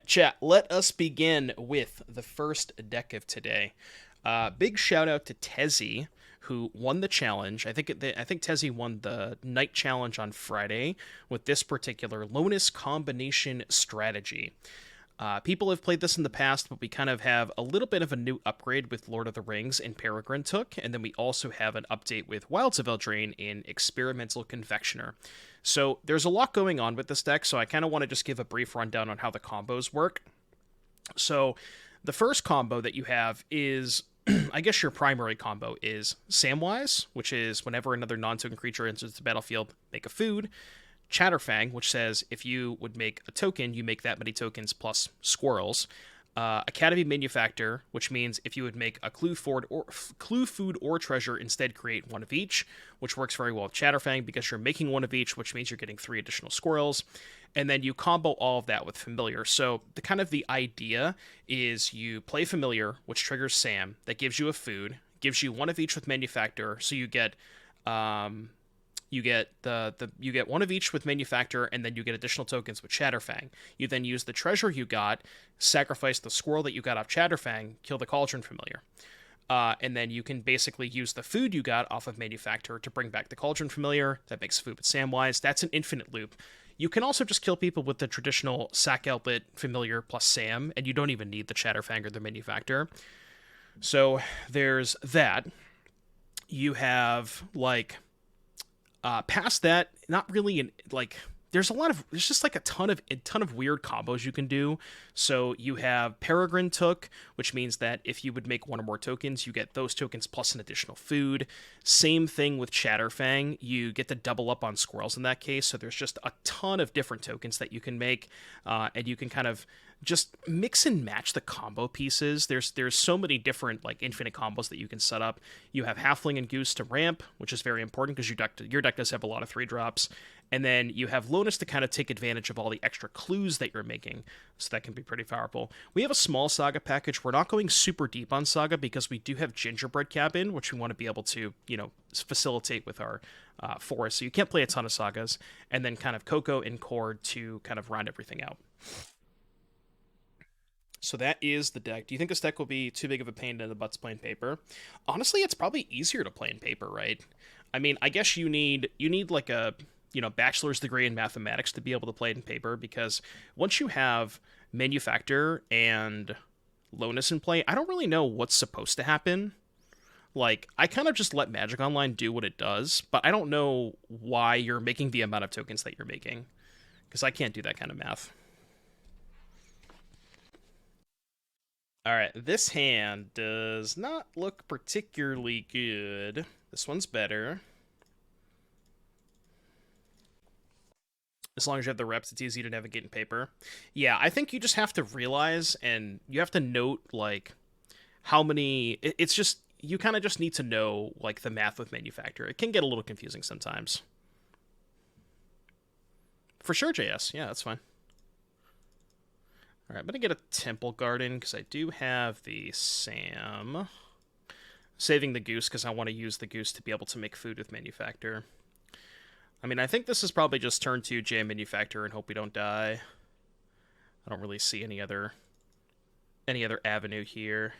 Chat, let us begin with the first deck of today. Big shout out to Tezzy, who won the challenge. I think Tezzy won the night challenge on Friday with this particular Lonis combination strategy. People have played this in the past, but we kind of have a little bit of a new upgrade with Lord of the Rings in Peregrin Took, and then we also have an update with Wilds of Eldraine in Experimental Confectioner. So there's a lot going on with this deck, so I kind of want to just give a brief rundown on how the combos work. So the first combo that you have is, I guess your primary combo is Samwise, which is whenever another non-token creature enters the battlefield, make a food. Chatterfang, which says if you would make a token, you make that many tokens plus squirrels. Academy Manufactor, which means if you would make a clue, food, or treasure, instead create one of each, which works very well with Chatterfang because you're making one of each, which means you're getting 3 additional squirrels. And then you combo all of that with Familiar. So the idea is you play Familiar, which triggers Sam, that gives you a food, gives you one of each with Manufactor, so you get you get one of each with Manufactor, and then you get additional tokens with Chatterfang. You then use the treasure you got, sacrifice the squirrel that you got off Chatterfang, kill the Cauldron Familiar. And then you can basically use the food you got off of Manufactor to bring back the Cauldron Familiar. That makes food with Samwise. That's an infinite loop. You can also just kill people with the traditional Sack Outlet Familiar plus Sam, and you don't even need the Chatterfang or the Manufactor. So there's that. You have, past that, not really there's just like a ton of weird combos you can do. So you have Peregrin Took, which means that if you would make one or more tokens, you get those tokens plus an additional food. Same thing with Chatterfang, you get to double up on squirrels in that case. So there's just a ton of different tokens that you can make, and you can kind of just mix and match the combo pieces. There's so many different infinite combos that you can set up. You have Halfling and Goose to ramp, which is very important because your deck does have a lot of 3-drops. And then you have Lonis to kind of take advantage of all the extra clues that you're making. So that can be pretty powerful. We have a small Saga package. We're not going super deep on Saga because we do have Gingerbread Cabin, which we want to be able to, facilitate with our forest. So you can't play a ton of Sagas. And then kind of Coco and Chord to kind of round everything out. So that is the deck. Do you think this deck will be too big of a pain in the butts playing paper? Honestly, it's probably easier to play in paper, right? I mean, I guess you need like a bachelor's degree in mathematics to be able to play it in paper, because once you have Manufactor and Lonis in play, I don't really know what's supposed to happen. I kind of just let Magic Online do what it does, but I don't know why you're making the amount of tokens that you're making, because I can't do that kind of math. All right, this hand does not look particularly good. This one's better. As long as you have the reps, it's easy to navigate in paper. Yeah, I think you just have to realize, and you have to note how many. It's just you kind of just need to know the math with Manufacture. It can get a little confusing sometimes. For sure, JS. Yeah, that's fine. All right, I'm gonna get a Temple Garden because I do have the Sam. Saving the Goose because I want to use the Goose to be able to make food with Manufactor. I mean, I think this is probably just turn 2 jam Manufactor and hope we don't die. I don't really see any other avenue here.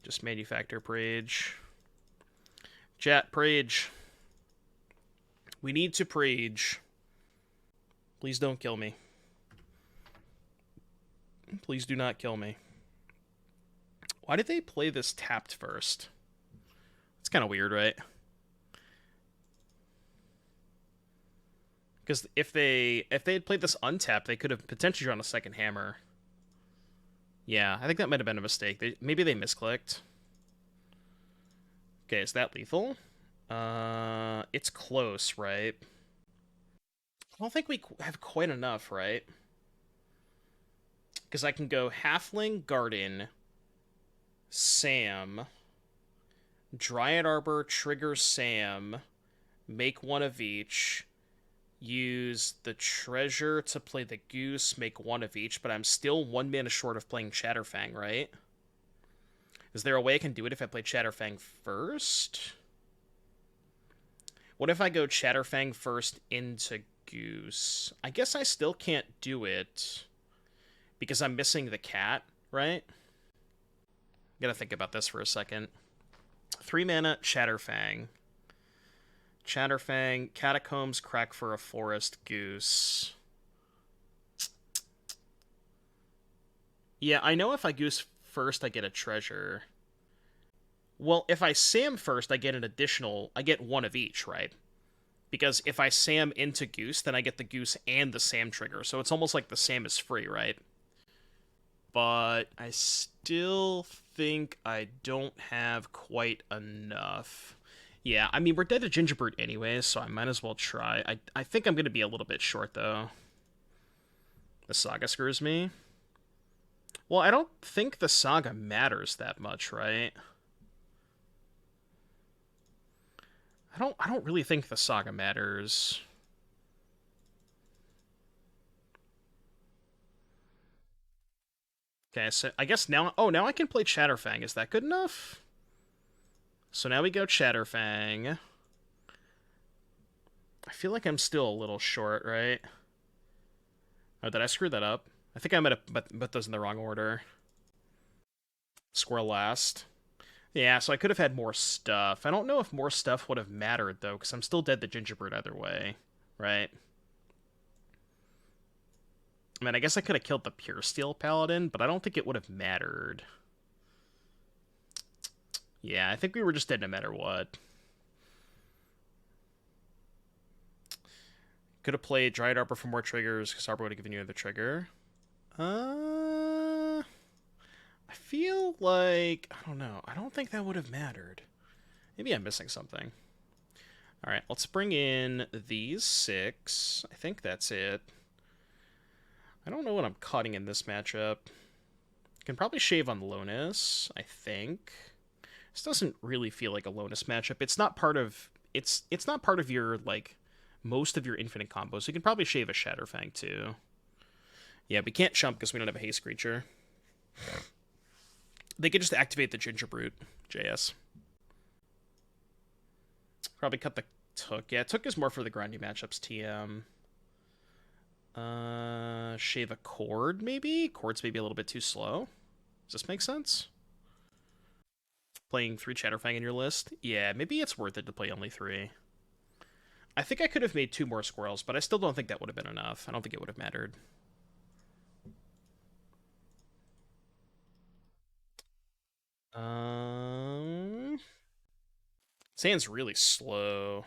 Just Manufactor Prage. Chat, Prage. We need to Prage. Please don't kill me. Please do not kill me. Why did they play this tapped first? It's kind of weird, right? Because if they had played this untapped, they could have potentially drawn a second hammer. Yeah, I think that might have been a mistake. Maybe they misclicked. Okay, is that lethal? It's close, right? I don't think we have quite enough, right? Because I can go Halfling, Garden, Sam, Dryad Arbor, trigger Sam, make one of each, use the treasure to play the Goose, make one of each, but I'm still 1 mana short of playing Chatterfang, right? Is there a way I can do it if I play Chatterfang first? What if I go Chatterfang first into Goose? I guess I still can't do it because I'm missing the cat, right? Gotta think about this for a second. 3 mana, Chatterfang. Chatterfang, Catacombs, Crack for a Forest, Goose. Yeah, I know if I Goose first, I get a treasure. Well, if I Sam first, I get an additional... I get one of each, right? Because if I Sam into Goose, then I get the Goose and the Sam trigger. So it's almost like the Sam is free, right? But I still think I don't have quite enough. Yeah, I mean, we're dead to Gingerbread anyways, so I might as well try. I think I'm going to be a little bit short, though. The Saga screws me. Well, I don't think the Saga matters that much, right? I don't really think the Saga matters. Okay, so I guess now... Oh, now I can play Chatterfang. Is that good enough? So now we go Chatterfang. I feel like I'm still a little short, right? Oh, did I screw that up? I think I might have put those in the wrong order. Squirrel last. Yeah, so I could have had more stuff. I don't know if more stuff would have mattered, though, because I'm still dead to Gingerbread either way, right? I mean, I guess I could have killed the Pure Steel Paladin, but I don't think it would have mattered. Yeah, I think we were just dead no matter what. Could have played Dryad Arbor for more triggers, because Arbor would have given you another trigger. I feel like... I don't know. I don't think that would have mattered. Maybe I'm missing something. Alright, let's bring in these 6. I think that's it. I don't know what I'm cutting in this matchup. Can probably shave on Lonis, I think. This doesn't really feel like a Lonis matchup. It's not part of... It's not part of your, like, most of your infinite combos. You can probably shave a Chatterfang, too. Yeah, we can't chump because we don't have a haste creature. They could just activate the Gingerbread JS. Probably cut the Took. Yeah, Took is more for the grindy matchups, TM. Shave a Chord, maybe? Chord's maybe a little bit too slow. Does this make sense? Playing 3 Chatterfang in your list? Yeah, maybe it's worth it to play only 3. I think I could have made 2 more Squirrels, but I still don't think that would have been enough. I don't think it would have mattered. Sand's really slow.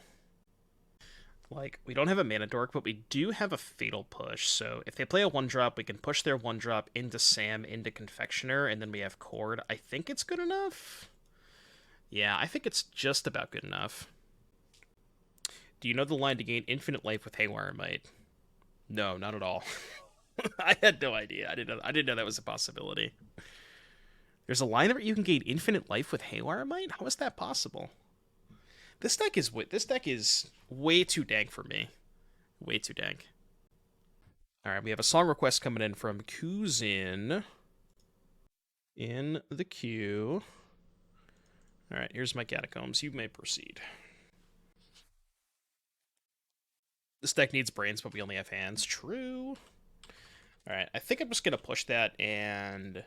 Like, we don't have a Mana Dork, but we do have a Fatal Push. So if they play a 1-drop, we can push their 1-drop into Sam, into Confectioner, and then we have Chord. I think it's good enough. Yeah, I think it's just about good enough. Do you know the line to gain infinite life with Haywire Mite? No, not at all. I had no idea. I didn't know that was a possibility. There's a line where you can gain infinite life with Haywire Mite? How is that possible? This deck is way too dank for me. Way too dank. Alright, we have a song request coming in from Kuzin in the queue. Alright, here's my Catacombs. You may proceed. This deck needs brains, but we only have hands. True. Alright, I think I'm just going to push that and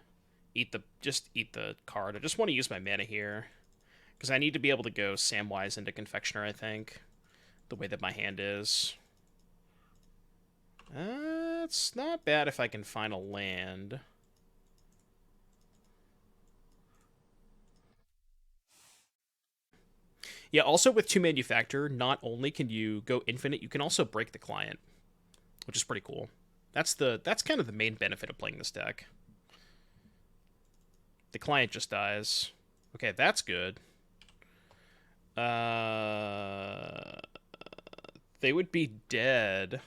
just eat the card. I just want to use my mana here. Because I need to be able to go Samwise into Confectioner, I think. The way that my hand is. It's not bad if I can find a land. Yeah, also with 2 Manufactor, not only can you go infinite, you can also break the client. Which is pretty cool. That's kind of the main benefit of playing this deck. The client just dies. Okay, that's good. They would be dead.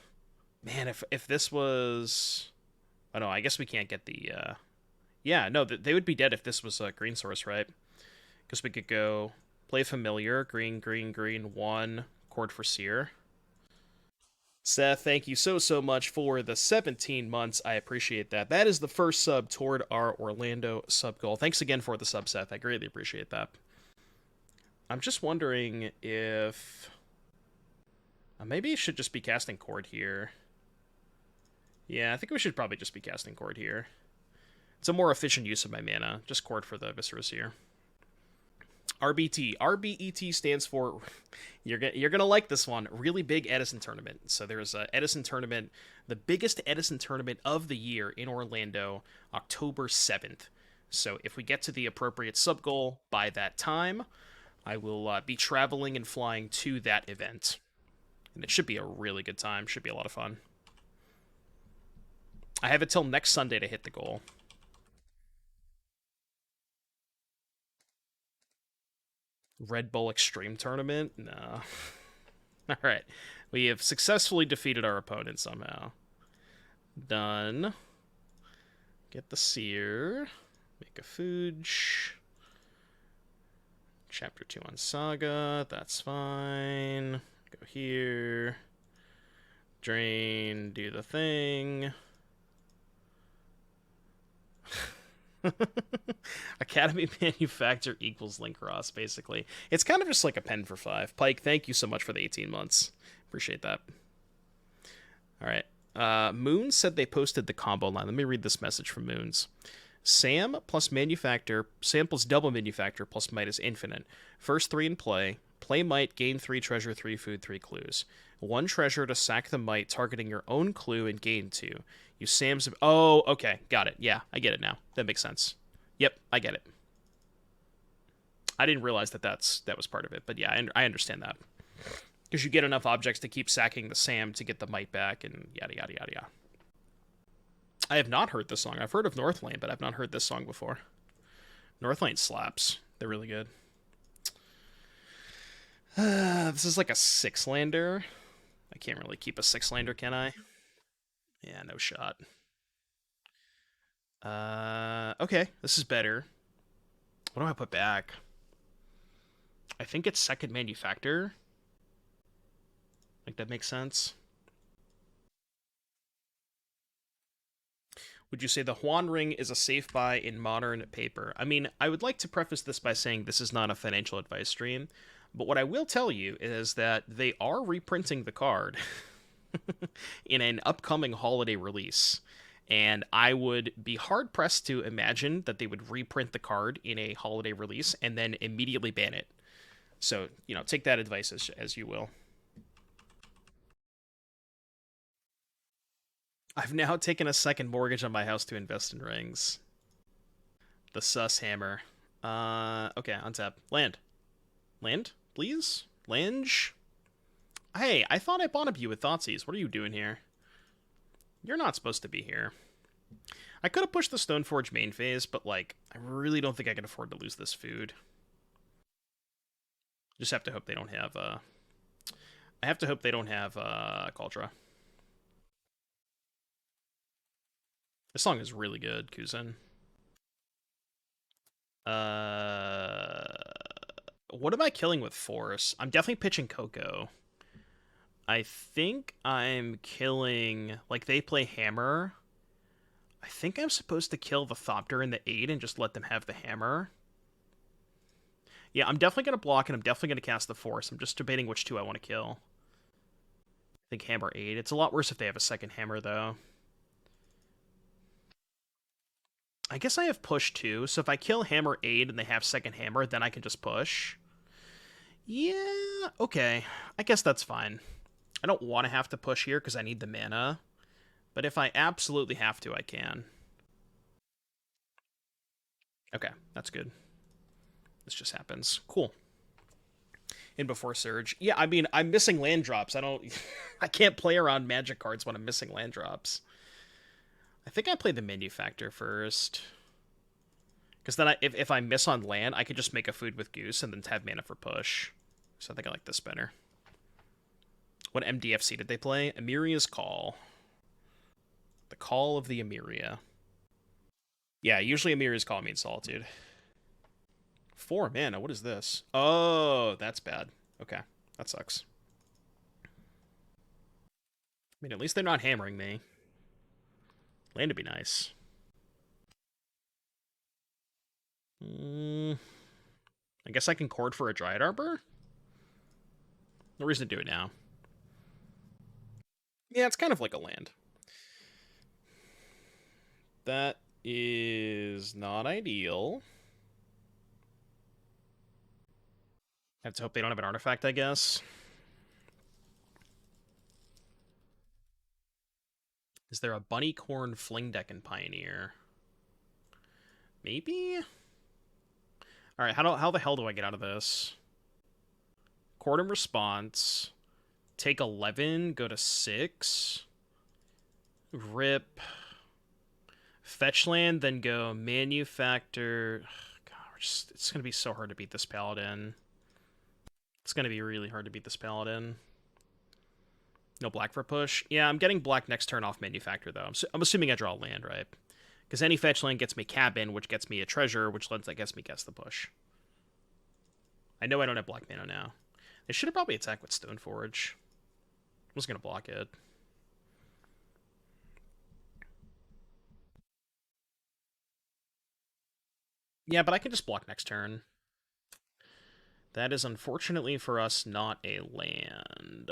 Man, if this was... Oh, no, I guess we can't get the... Yeah, no, they would be dead if this was a green source, right? Because we could go play Familiar, green, green, green, 1, Chord for Seer. Seth, thank you so much for the 17 months. I appreciate that. That is the first sub toward our Orlando sub goal. Thanks again for the sub, Seth. I greatly appreciate that. I'm just wondering if... maybe I should just be casting Chord here. Yeah, I think we should probably just be casting Chord here. It's a more efficient use of my mana. Just Chord for the Viscera Seer. RBT. RBET stands for, you're gonna like this one, really big Edison tournament. So there's a Edison tournament, the biggest Edison tournament of the year in Orlando, October 7th. So if we get to the appropriate sub goal by that time, I will be traveling and flying to that event. And it should be a really good time. Should be a lot of fun. I have it till next Sunday to hit the goal. Red Bull Extreme Tournament? No. Alright. We have successfully defeated our opponent somehow. Done. Get the Seer. Make a Fooge. Chapter 2 on Saga. That's fine. Go here. Drain. Do the thing. Academy Manufactor equals Link Ross, basically. It's kind of just like a pen for 5. Pike, thank you so much for the 18 months. Appreciate that. Alright. Moons said they posted the combo line. Let me read this message from Moons. Sam plus Manufactor, Sam plus double Manufactor plus Might is infinite. First 3 in play. Play Might, gain 3 treasure, 3 food, 3 clues. 1 treasure to sack the Might, targeting your own clue and gain 2. You Sam's... Oh, okay. Got it. Yeah, I get it now. That makes sense. Yep, I get it. I didn't realize that that was part of it, but yeah, I understand that. Because you get enough objects to keep sacking the Sam to get the Might back, and yada, yada, yada, yada. I have not heard this song. I've heard of Northlane, but I've not heard this song before. Northlane slaps. They're really good. This is like a 6-lander. I can't really keep a 6-lander, can I? Yeah, no shot. Okay, this is better. What do I put back? I think it's second Manufactor. Like, that makes sense. Would you say the Huan Ring is a safe buy in modern paper? I mean, I would like to preface this by saying this is not a financial advice stream, but what I will tell you is that they are reprinting the card in an upcoming holiday release. And I would be hard-pressed to imagine that they would reprint the card in a holiday release and then immediately ban it. So, take that advice as you will. I've now taken a second mortgage on my house to invest in rings. The sus hammer. Okay, untap. Land. Land, please? Lange? Hey, I thought I bought up you with Thoughtseize. What are you doing here? You're not supposed to be here. I could have pushed the Stoneforge main phase, but, I really don't think I can afford to lose this food. Just have to hope they don't have, I have to hope they don't have, Cauldron. This song is really good, Kuzin. What am I killing with Force? I'm definitely pitching Coco. I think I'm killing... they play Hammer. I think I'm supposed to kill the Thopter and the 8 and just let them have the Hammer. Yeah, I'm definitely going to block, and I'm definitely going to cast the Force. I'm just debating which 2 I want to kill. I think Hammer 8. It's a lot worse if they have a second Hammer, though. I guess I have push too, so if I kill Hammer 8 and they have second Hammer, then I can just push. Yeah, okay. I guess that's fine. I don't want to have to push here because I need the mana. But if I absolutely have to, I can. Okay, that's good. This just happens. Cool. In before Surge. Yeah, I mean, I'm missing land drops. I can't play around magic cards when I'm missing land drops. I think I played the Manufactor first. Because then if I miss on land, I could just make a food with Goose and then have mana for push. So I think I like this better. What MDFC did they play? Emiria's Call. The Call of the Emiria. Yeah, usually Emiria's Call means Solitude. 4 mana, what is this? Oh, that's bad. Okay, that sucks. I mean, at least they're not hammering me. Land would be nice. I guess I can Chord for a Dryad Arbor? No reason to do it now. Yeah, it's kind of like a land. That is not ideal. Have to hope they don't have an artifact, I guess. Is there a Bunnycorn Fling deck in Pioneer? Maybe? Alright, how the hell do I get out of this? Chord and Response. Take 11, go to 6. Rip. Fetch land, then go Manufactor. God, it's going to be so hard to beat this Paladin. It's going to be really hard to beat this Paladin. No black for push. Yeah, I'm getting black next turn off Manufactor, though. I'm assuming I draw land, right? Because any fetch land gets me Cabin, which gets me a treasure, which lets, I guess, me guess the push. I know I don't have black mana now. They should have probably attacked with Stoneforge. I was going to block it. Yeah, but I can just block next turn. That is unfortunately for us not a land.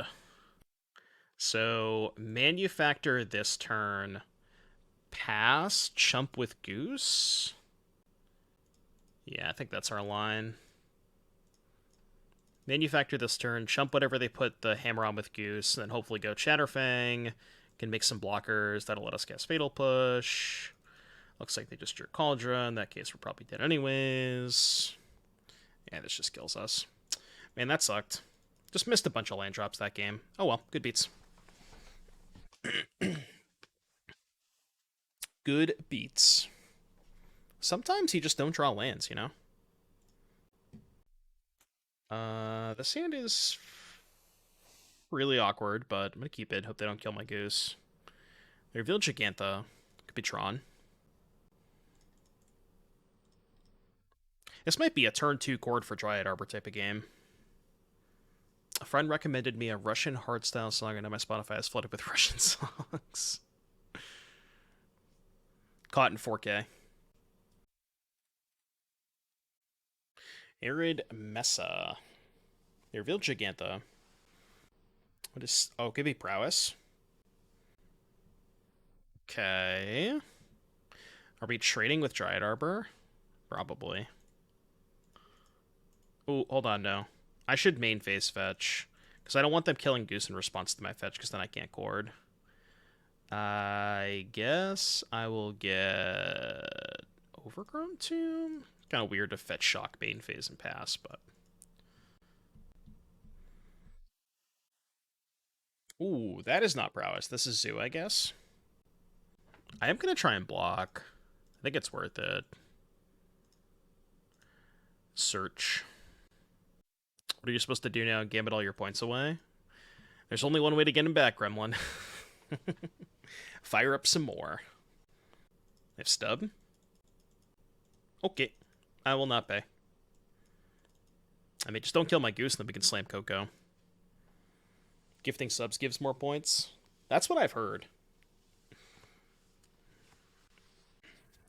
So, Manufactor this turn. Pass, chump with Goose. Yeah, I think that's our line. Manufactor this turn, chump whatever they put the hammer on with Goose, and then hopefully go Chatterfang. Can make some blockers. That'll let us cast Fatal Push. Looks like they just drew Cauldron. In that case, we're probably dead anyways. Yeah, this just kills us. Man, that sucked. Just missed a bunch of land drops that game. Oh well, good beats. Good beats. Sometimes you just don't draw lands, you know? The sand is really awkward, but I'm gonna keep it. Hope they don't kill my Goose. They revealed Gigantha. Could be Tron. This might be a turn 2 chord for Dryad Arbor type of game. A friend recommended me a Russian hardstyle song, and now my Spotify is flooded with Russian songs. Caught in 4K. Arid Mesa. They revealed Gigantha. What is... Oh, give me Prowess. Okay. Are we trading with Dryad Arbor? Probably. Oh, hold on, no. I should main phase fetch. Because I don't want them killing Goose in response to my fetch, because then I can't chord. I guess I will get... Overgrown Tomb? Kind of weird to fetch Shock, main phase, and pass, but... Ooh, that is not Prowess. This is Zoo, I guess. I am going to try and block. I think it's worth it. Search. What are you supposed to do now? Gambit all your points away? There's only one way to get him back, Gremlin. Fire up some more. If stub? Okay. I will not pay. I mean, just don't kill my Goose, and then we can slam Coco. Gifting subs gives more points. That's what I've heard.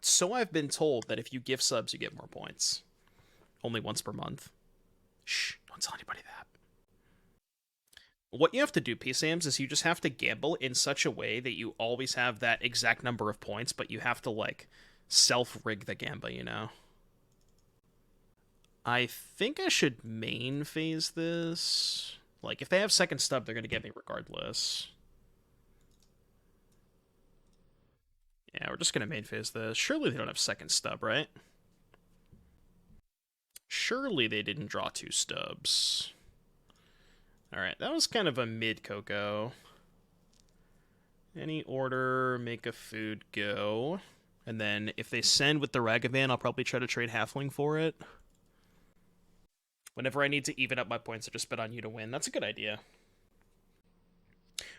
So I've been told that if you gift subs, you get more points. Only once per month. Shh, don't tell anybody that. What you have to do, PSAMs, is you just have to gamble in such a way that you always have that exact number of points, but you have to, like, self-rig the gamba, you know? I think I should main phase this. Like, if they have second stub, they're going to get me regardless. Yeah, we're just going to main phase this. Surely they don't have second stub, right? Surely they didn't draw 2 stubs. Alright, that was kind of a mid-Coco. Any order, make a food go. And then if they send with the Ragavan, I'll probably try to trade Halfling for it. Whenever I need to even up my points, I just bet on you to win. That's a good idea.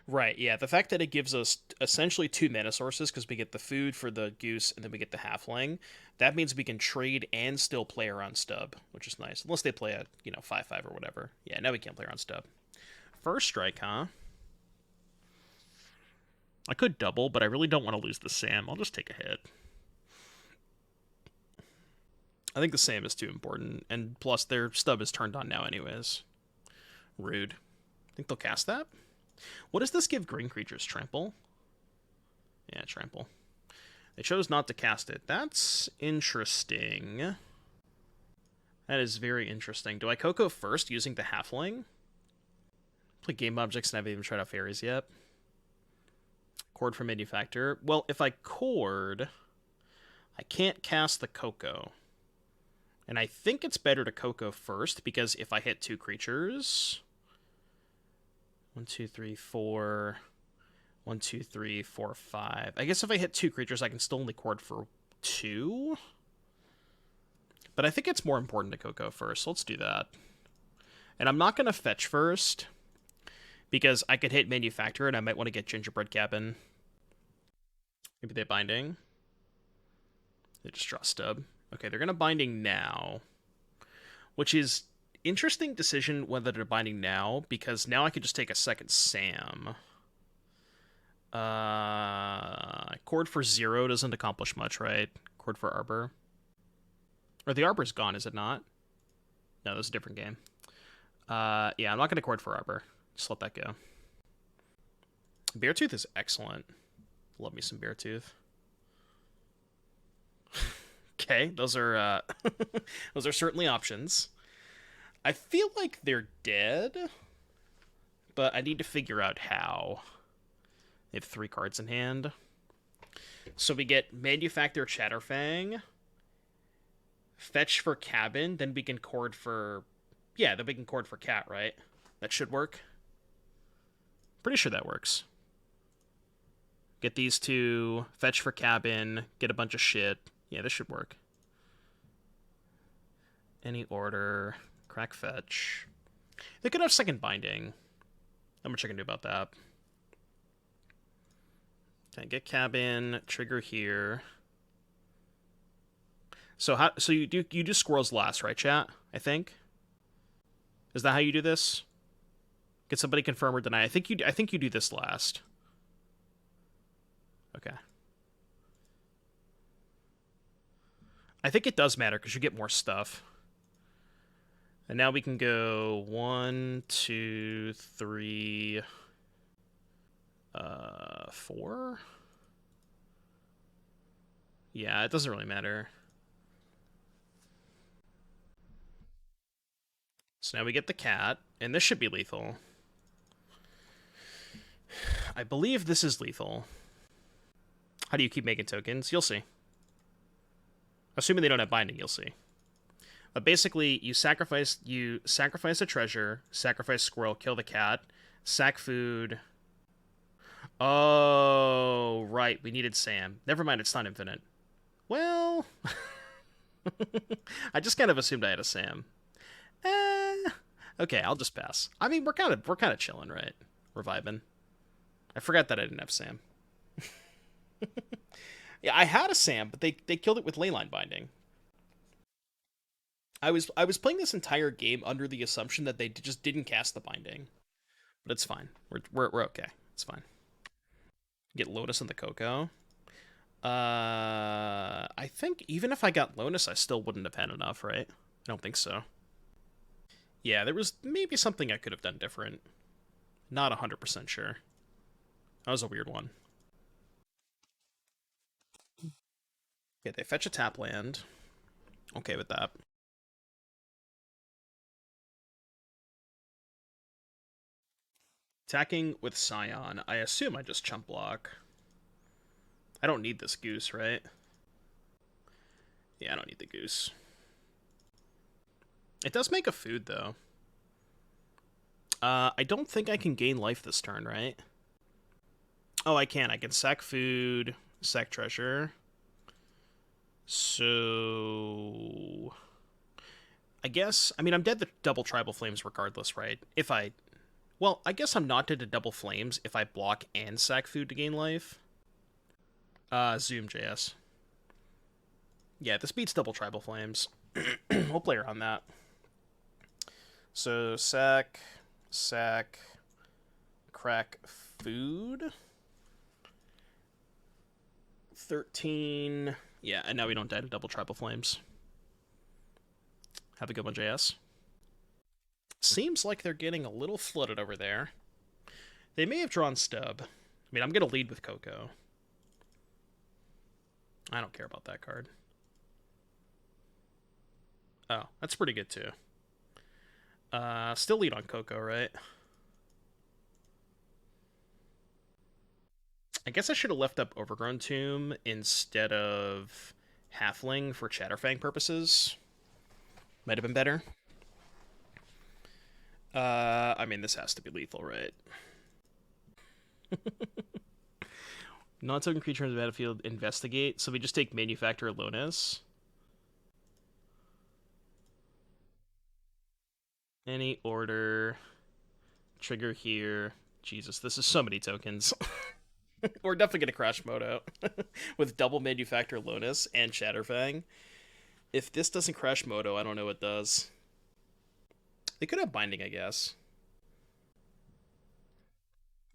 Right, yeah. The fact that it gives us essentially 2 mana sources, because we get the food for the Goose, and then we get the Halfling, that means we can trade and still play around stub, which is nice. Unless they play a, 5/5 or whatever. Yeah, now we can't play around stub. First strike, huh? I could double, but I really don't want to lose the Sam. I'll just take a hit. I think the Sam is too important, and plus their stub is turned on now anyways. Rude. Think they'll cast that? What does this give green creatures? Trample? Yeah, trample. They chose not to cast it. That's interesting. That is very interesting. Do I Coco first using the Halfling? Play game objects and I haven't even tried out fairies yet. Chord from Manufactor. Well, if I chord, I can't cast the Coco. And I think it's better to Coco first, because if I hit 2 creatures... 1, 2, 3, 4... 1, 2, 3, 4, 5... I guess if I hit 2 creatures, I can still only chord for 2? But I think it's more important to Coco first, so let's do that. And I'm not going to fetch first, because I could hit Manufacturer, and I might want to get Gingerbread Cabin. Maybe they Binding. They just draw Stub. Okay, they're going to Binding now, which is interesting decision whether they're Binding now, because now I could just take a second Sam. Chord for 0 doesn't accomplish much, right? Chord for Arbor. Or the Arbor's gone, is it not? No, that's a different game. Yeah, I'm not going to chord for Arbor. Just let that go. Beartooth is excellent. Love me some Beartooth. Okay, those are those are certainly options. I feel like they're dead, but I need to figure out how. They have 3 cards in hand. So we get Manufactor Chatterfang, fetch for Cabin, then we can chord for... Yeah, then we can chord for Cat, right? That should work. Pretty sure that works. Get these 2, fetch for Cabin, get a bunch of shit. Yeah, this should work. Any order, crack fetch. They could have second Binding. How much I can do about that? Okay, get Cabin, trigger here. So you do Squirrels last, right, chat? I think. Is that how you do this? Get somebody confirm or deny. I think you do this last. Okay. I think it does matter because you get more stuff. And now we can go 1, 2, 3, 4. Yeah, it doesn't really matter. So now we get the cat, and this should be lethal. I believe this is lethal. How do you keep making tokens? You'll see. Assuming they don't have binding, you'll see. But basically, you sacrifice a treasure, sacrifice squirrel, kill the cat, sack food. Oh, right. We needed Sam. Never mind, it's not infinite. Well, I just kind of assumed I had a Sam. Okay, I'll just pass. I mean, we're kind of chilling, right? We're vibing. I forgot that I didn't have Sam. Yeah, I had a Sam, but they killed it with Leyline Binding. I was playing this entire game under the assumption that they just didn't cast the Binding, but it's fine. We're okay. It's fine. Get Lonis and the Coco. I think even if I got Lonis, I still wouldn't have had enough, right? I don't think so. Yeah, there was maybe something I could have done different. Not 100% sure. That was a weird one. Okay, they fetch a tap land. Okay with that. Attacking with Scion. I assume I just chump block. I don't need this goose, right? Yeah, I don't need the goose. It does make a food, though. I don't think I can gain life this turn, right? Oh, I can. I can sack food, sack treasure. So... I guess... I mean, I'm dead to double Tribal Flames regardless, right? If I... Well, I guess I'm not dead to double Flames if I block and sack food to gain life. Zoom JS. Yeah, this beats double Tribal Flames. We'll play around that. So, sack, crack food. 13. Yeah, and now we don't die to double Tribal Flames. Have a good one, JS. Seems like they're getting a little flooded over there. They may have drawn Stub. I mean, I'm going to lead with Coco. I don't care about that card. Oh, that's pretty good too. Still lead on Coco, right? I guess I should have left up Overgrown Tomb instead of Halfling for Chatterfang purposes. Might have been better. I mean, this has to be lethal, right? Non-token creature in the battlefield, investigate. So we just take Manufactor Lonis. Any order. Trigger here. Jesus, this is so many tokens. We're definitely going to crash Moto with double Manufactor Lonis and Chatterfang. If this doesn't crash Moto, I don't know what does. They could have Binding, I guess.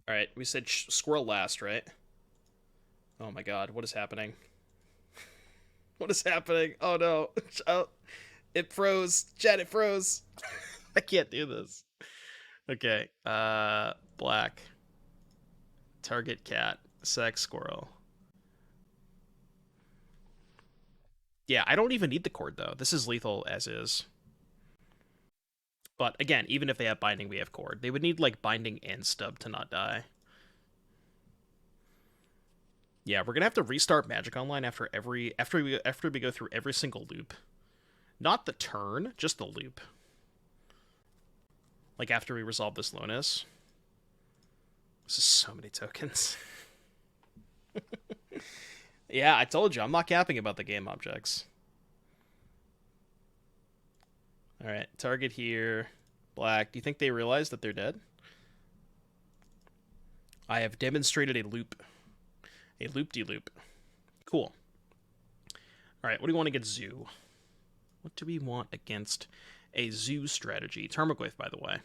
Alright, we said Squirrel last, right? Oh my god, what is happening? What is happening? Oh no. Oh, it froze. Chat, it froze. I can't do this. Okay. Black. Target cat. Sex squirrel. Yeah, I don't even need the cord though. This is lethal as is. But again, even if they have binding, we have cord. They would need like binding and stub to not die. Yeah, we're gonna have to restart Magic Online after we go through every single loop. Not the turn, just the loop. Like after we resolve this Lonis. This is so many tokens. Yeah, I told you, I'm not capping about the game objects. Alright, target here. Black. Do you think they realize that they're dead? I have demonstrated a loop. A loop-de-loop. Cool. Alright, what do we want against Zoo? What do we want against a Zoo strategy? Tarmogoyf, by the way.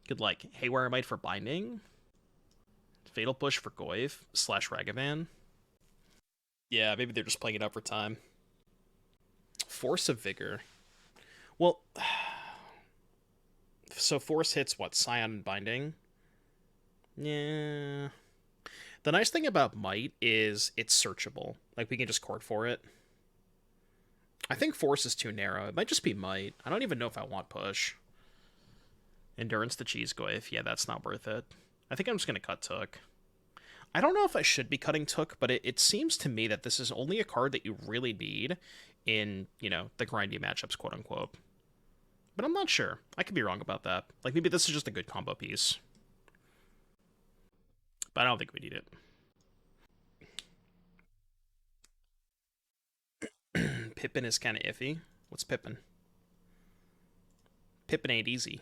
Good like Haywire Mite for binding. Fatal Push for Goyf / Ragavan. Yeah, maybe they're just playing it up for time. Force of Vigor. Well, so Force hits what? Scion and Binding? Yeah. The nice thing about Might is it's searchable. Like, we can just court for it. I think Force is too narrow. It might just be Might. I don't even know if I want Push. Endurance to Cheese Goyf. Yeah, that's not worth it. I think I'm just going to cut Took. I don't know if I should be cutting Took, but it seems to me that this is only a card that you really need in, you know, the grindy matchups, quote-unquote. But I'm not sure. I could be wrong about that. Like, maybe this is just a good combo piece. But I don't think we need it. Pippin is kind of iffy. What's Pippin? Pippin ain't easy.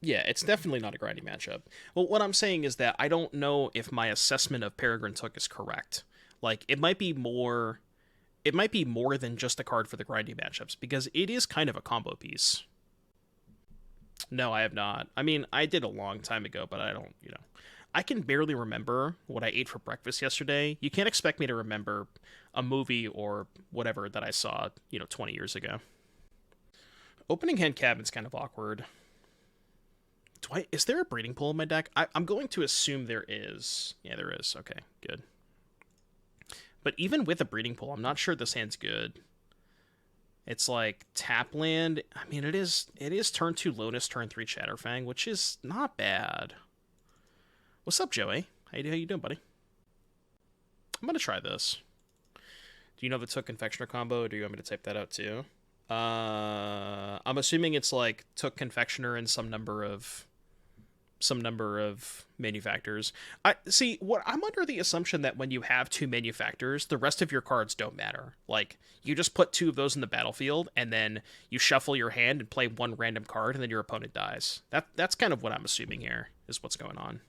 Yeah, it's definitely not a grindy matchup. Well, what I'm saying is that I don't know if my assessment of Peregrin Took is correct. Like, it might be more than just a card for the grindy matchups, because it is kind of a combo piece. No, I have not. I mean, I did a long time ago, but I don't, you know. I can barely remember what I ate for breakfast yesterday. You can't expect me to remember a movie or whatever that I saw, 20 years ago. Opening hand cabin's kind of awkward. Is there a breeding pool in my deck? I'm going to assume there is. Yeah, there is. Okay, good. But even with a breeding pool, I'm not sure this hand's good. It's like tap land. I mean, it is turn 2 Lonis, turn 3 Chatterfang, which is not bad. What's up, Joey? How you doing, buddy? I'm gonna try this. Do you know the Took Confectioner combo, or do you want me to type that out too? I'm assuming it's like Took Confectioner and some number of manufactors. I'm under the assumption that when you have 2 manufactors, the rest of your cards don't matter. Like, you just put 2 of those in the battlefield, and then you shuffle your hand and play one random card, and then your opponent dies. That's kind of what I'm assuming here, is what's going on.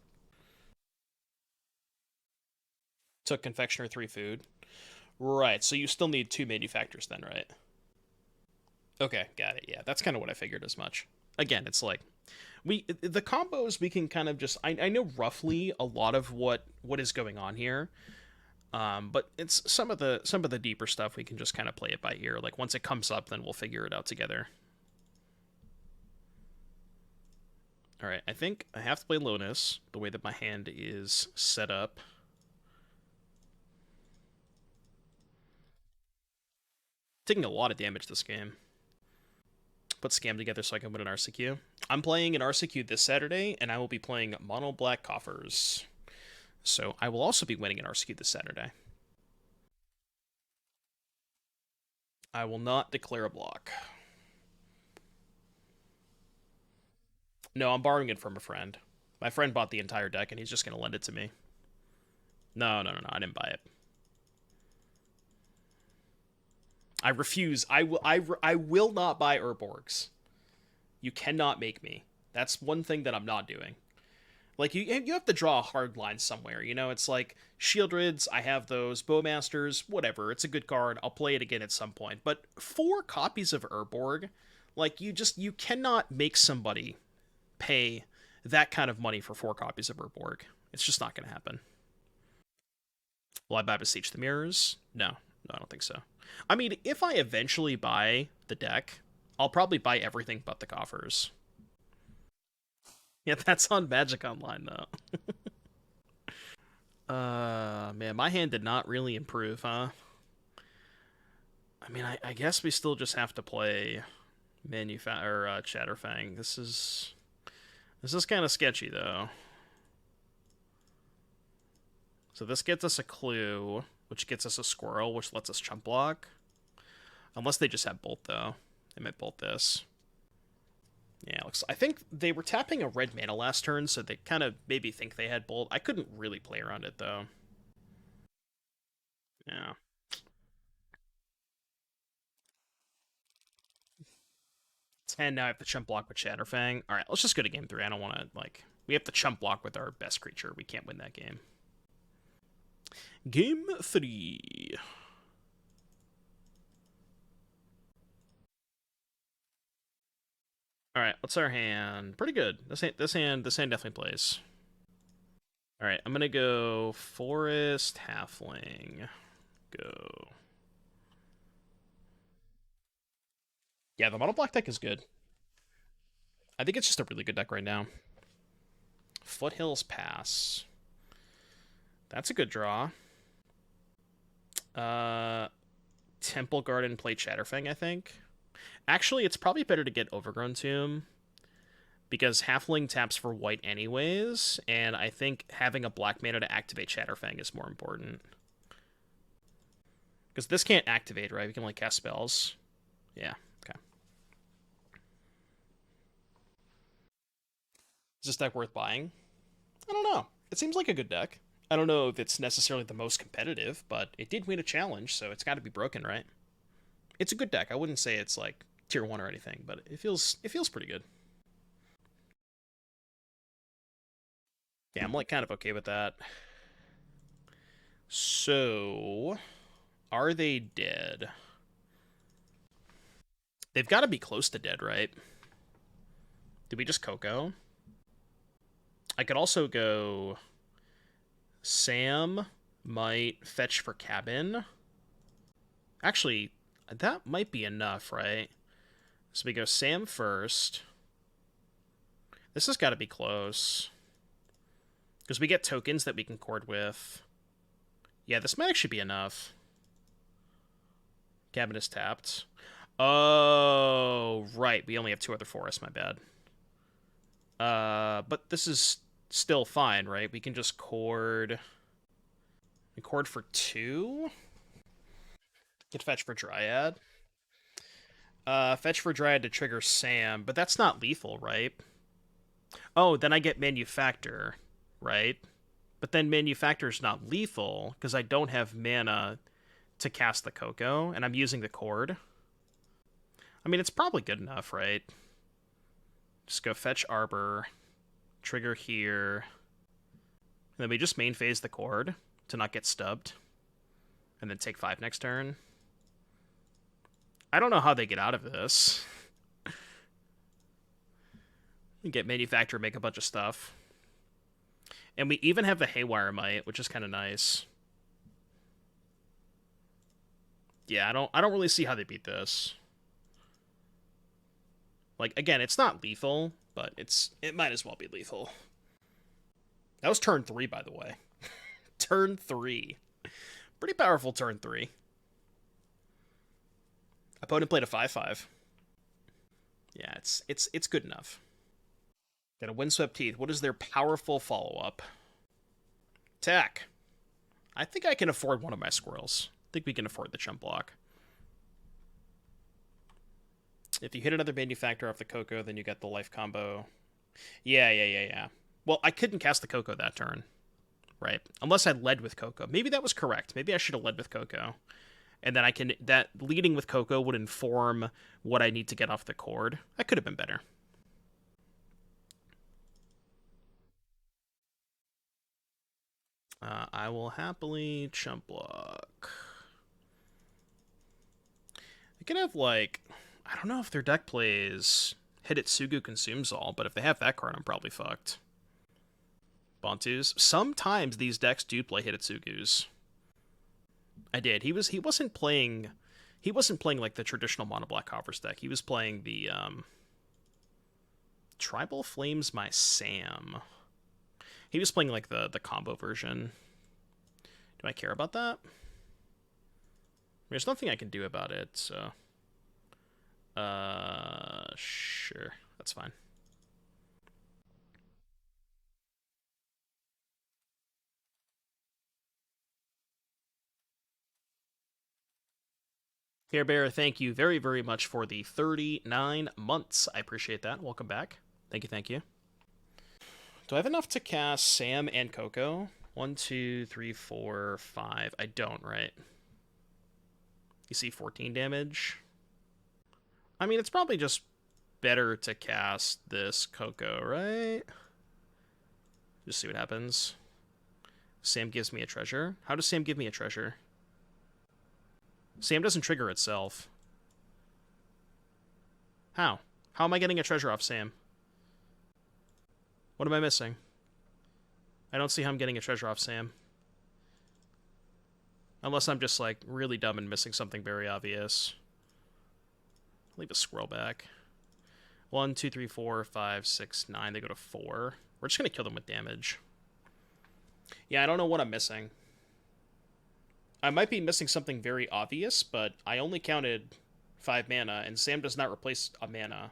Took Confectioner, 3 food. Right, so you still need 2 manufactors then, right? Okay, got it. Yeah, that's kind of what I figured as much. Again, it's like the combos we can kind of just I know roughly a lot of what is going on here. But it's some of the deeper stuff we can just kind of play it by ear. Like, once it comes up, then we'll figure it out together. All right, I think I have to play Lonis the way that my hand is set up. Taking a lot of damage this game. Put Scam together so I can win an RCQ. I'm playing an RCQ this Saturday, and I will be playing Mono Black Coffers. So I will also be winning an RCQ this Saturday. I will not declare a block. No, I'm borrowing it from a friend. My friend bought the entire deck, and he's just going to lend it to me. No, I didn't buy it. I refuse. I will not buy Urborgs. You cannot make me. That's one thing that I'm not doing. Like, you have to draw a hard line somewhere, you know? It's like, Shieldrids, I have those, Bowmasters, whatever, it's a good card, I'll play it again at some point. But 4 copies of Urborg, like, you cannot make somebody pay that kind of money for 4 copies of Urborg. It's just not going to happen. Will I buy Beseech the Mirrors? No, I don't think so. I mean, if I eventually buy the deck, I'll probably buy everything but the coffers. Yeah, that's on Magic Online, though. Man, my hand did not really improve, huh? I mean, I guess we still just have to play Chatterfang. This is kind of sketchy, though. So this gets us a clue, which gets us a squirrel, which lets us chump block. Unless they just have bolt, though. They might bolt this. Yeah, I think they were tapping a red mana last turn, so they kind of maybe think they had bolt. I couldn't really play around it, though. Yeah. Now I have to chump block with Chatterfang. Alright, let's just go to game 3. I don't want to, like... We have to chump block with our best creature. We can't win that game. Game 3. Alright, what's our hand? Pretty good. This hand definitely plays. Alright, I'm gonna go Forest Halfling. Go. Yeah, the Mono Black deck is good. I think it's just a really good deck right now. Foothills Pass. That's a good draw. Temple Garden, play Chatterfang, I think. Actually, it's probably better to get Overgrown Tomb, because Halfling taps for white anyways, and I think having a black mana to activate Chatterfang is more important. Because this can't activate, right? We can only cast spells. Yeah, okay. Is this deck worth buying? I don't know. It seems like a good deck. I don't know if it's necessarily the most competitive, but it did win a challenge, so it's got to be broken, right? It's a good deck. I wouldn't say it's like tier 1 or anything, but it feels pretty good. Yeah, I'm like kind of okay with that. So, are they dead? They've got to be close to dead, right? Did we just Coco? I could also go Sam, Mite, fetch for Cabin. Actually, that might be enough, right? So we go Sam first. This has got to be close. Because we get tokens that we can chord with. Yeah, this might actually be enough. Cabin is tapped. Oh, right. We only have 2 other forests, my bad. But this is still fine, right? We can just chord... We chord for 2? Get fetch for Dryad. Fetch for Dryad to trigger Sam, but that's not lethal, right? Oh, then I get Manufactor, right? But then Manufactor's not lethal, because I don't have mana to cast the Coco, and I'm using the chord. I mean, it's probably good enough, right? Just go fetch Arbor, trigger here, and then we just main phase the chord to not get stubbed, and then take 5 next turn. I don't know how they get out of this. You get Manufacturer, make a bunch of stuff. And we even have the Haywire Mite, which is kind of nice. Yeah, I don't really see how they beat this. Like, again, it's not lethal, but it might as well be lethal. That was turn 3, by the way. Turn 3. Pretty powerful turn 3. Opponent played a 5/5. Yeah, it's good enough. Got a Windswept Heath. What is their powerful follow-up? Attack. I think I can afford one of my squirrels. I think we can afford the chump block. If you hit another manufactor off the Coco, then you get the life combo. Yeah. Well, I couldn't cast the Coco that turn, right? Unless I led with Coco. Maybe that was correct. Maybe I should have led with Coco. And then that leading with Coco would inform what I need to get off the Chord. That could have been better. I will happily chump block. They could have, like, I don't know if their deck plays Hidetsugu Consumes All, but if they have that card, I'm probably fucked. Bantus. Sometimes these decks do play Hidetsugus. I did. He wasn't playing like the traditional mono black Coffers deck. He was playing the Tribal Flames My Sam. He was playing like the combo version. Do I care about that? There's nothing I can do about it, so sure. That's fine. Care Bear, thank you very, very much for the 39 months. I appreciate that. Welcome back. Thank you, thank you. Do I have enough to cast Sam and Coco? 1, 2, 3, 4, 5. I don't, right? You see 14 damage? I mean, it's probably just better to cast this Coco, right? Just see what happens. Sam gives me a treasure. How does Sam give me a treasure? Sam doesn't trigger itself. How? How am I getting a treasure off Sam? What am I missing? I don't see how I'm getting a treasure off Sam. Unless I'm just, like, really dumb and missing something very obvious. Leave a squirrel back. 1, 2, 3, 4, 5, 6, 9. They go to 4. We're just going to kill them with damage. Yeah, I don't know what I'm missing. I might be missing something very obvious, but I only counted 5 mana, and Sam does not replace a mana.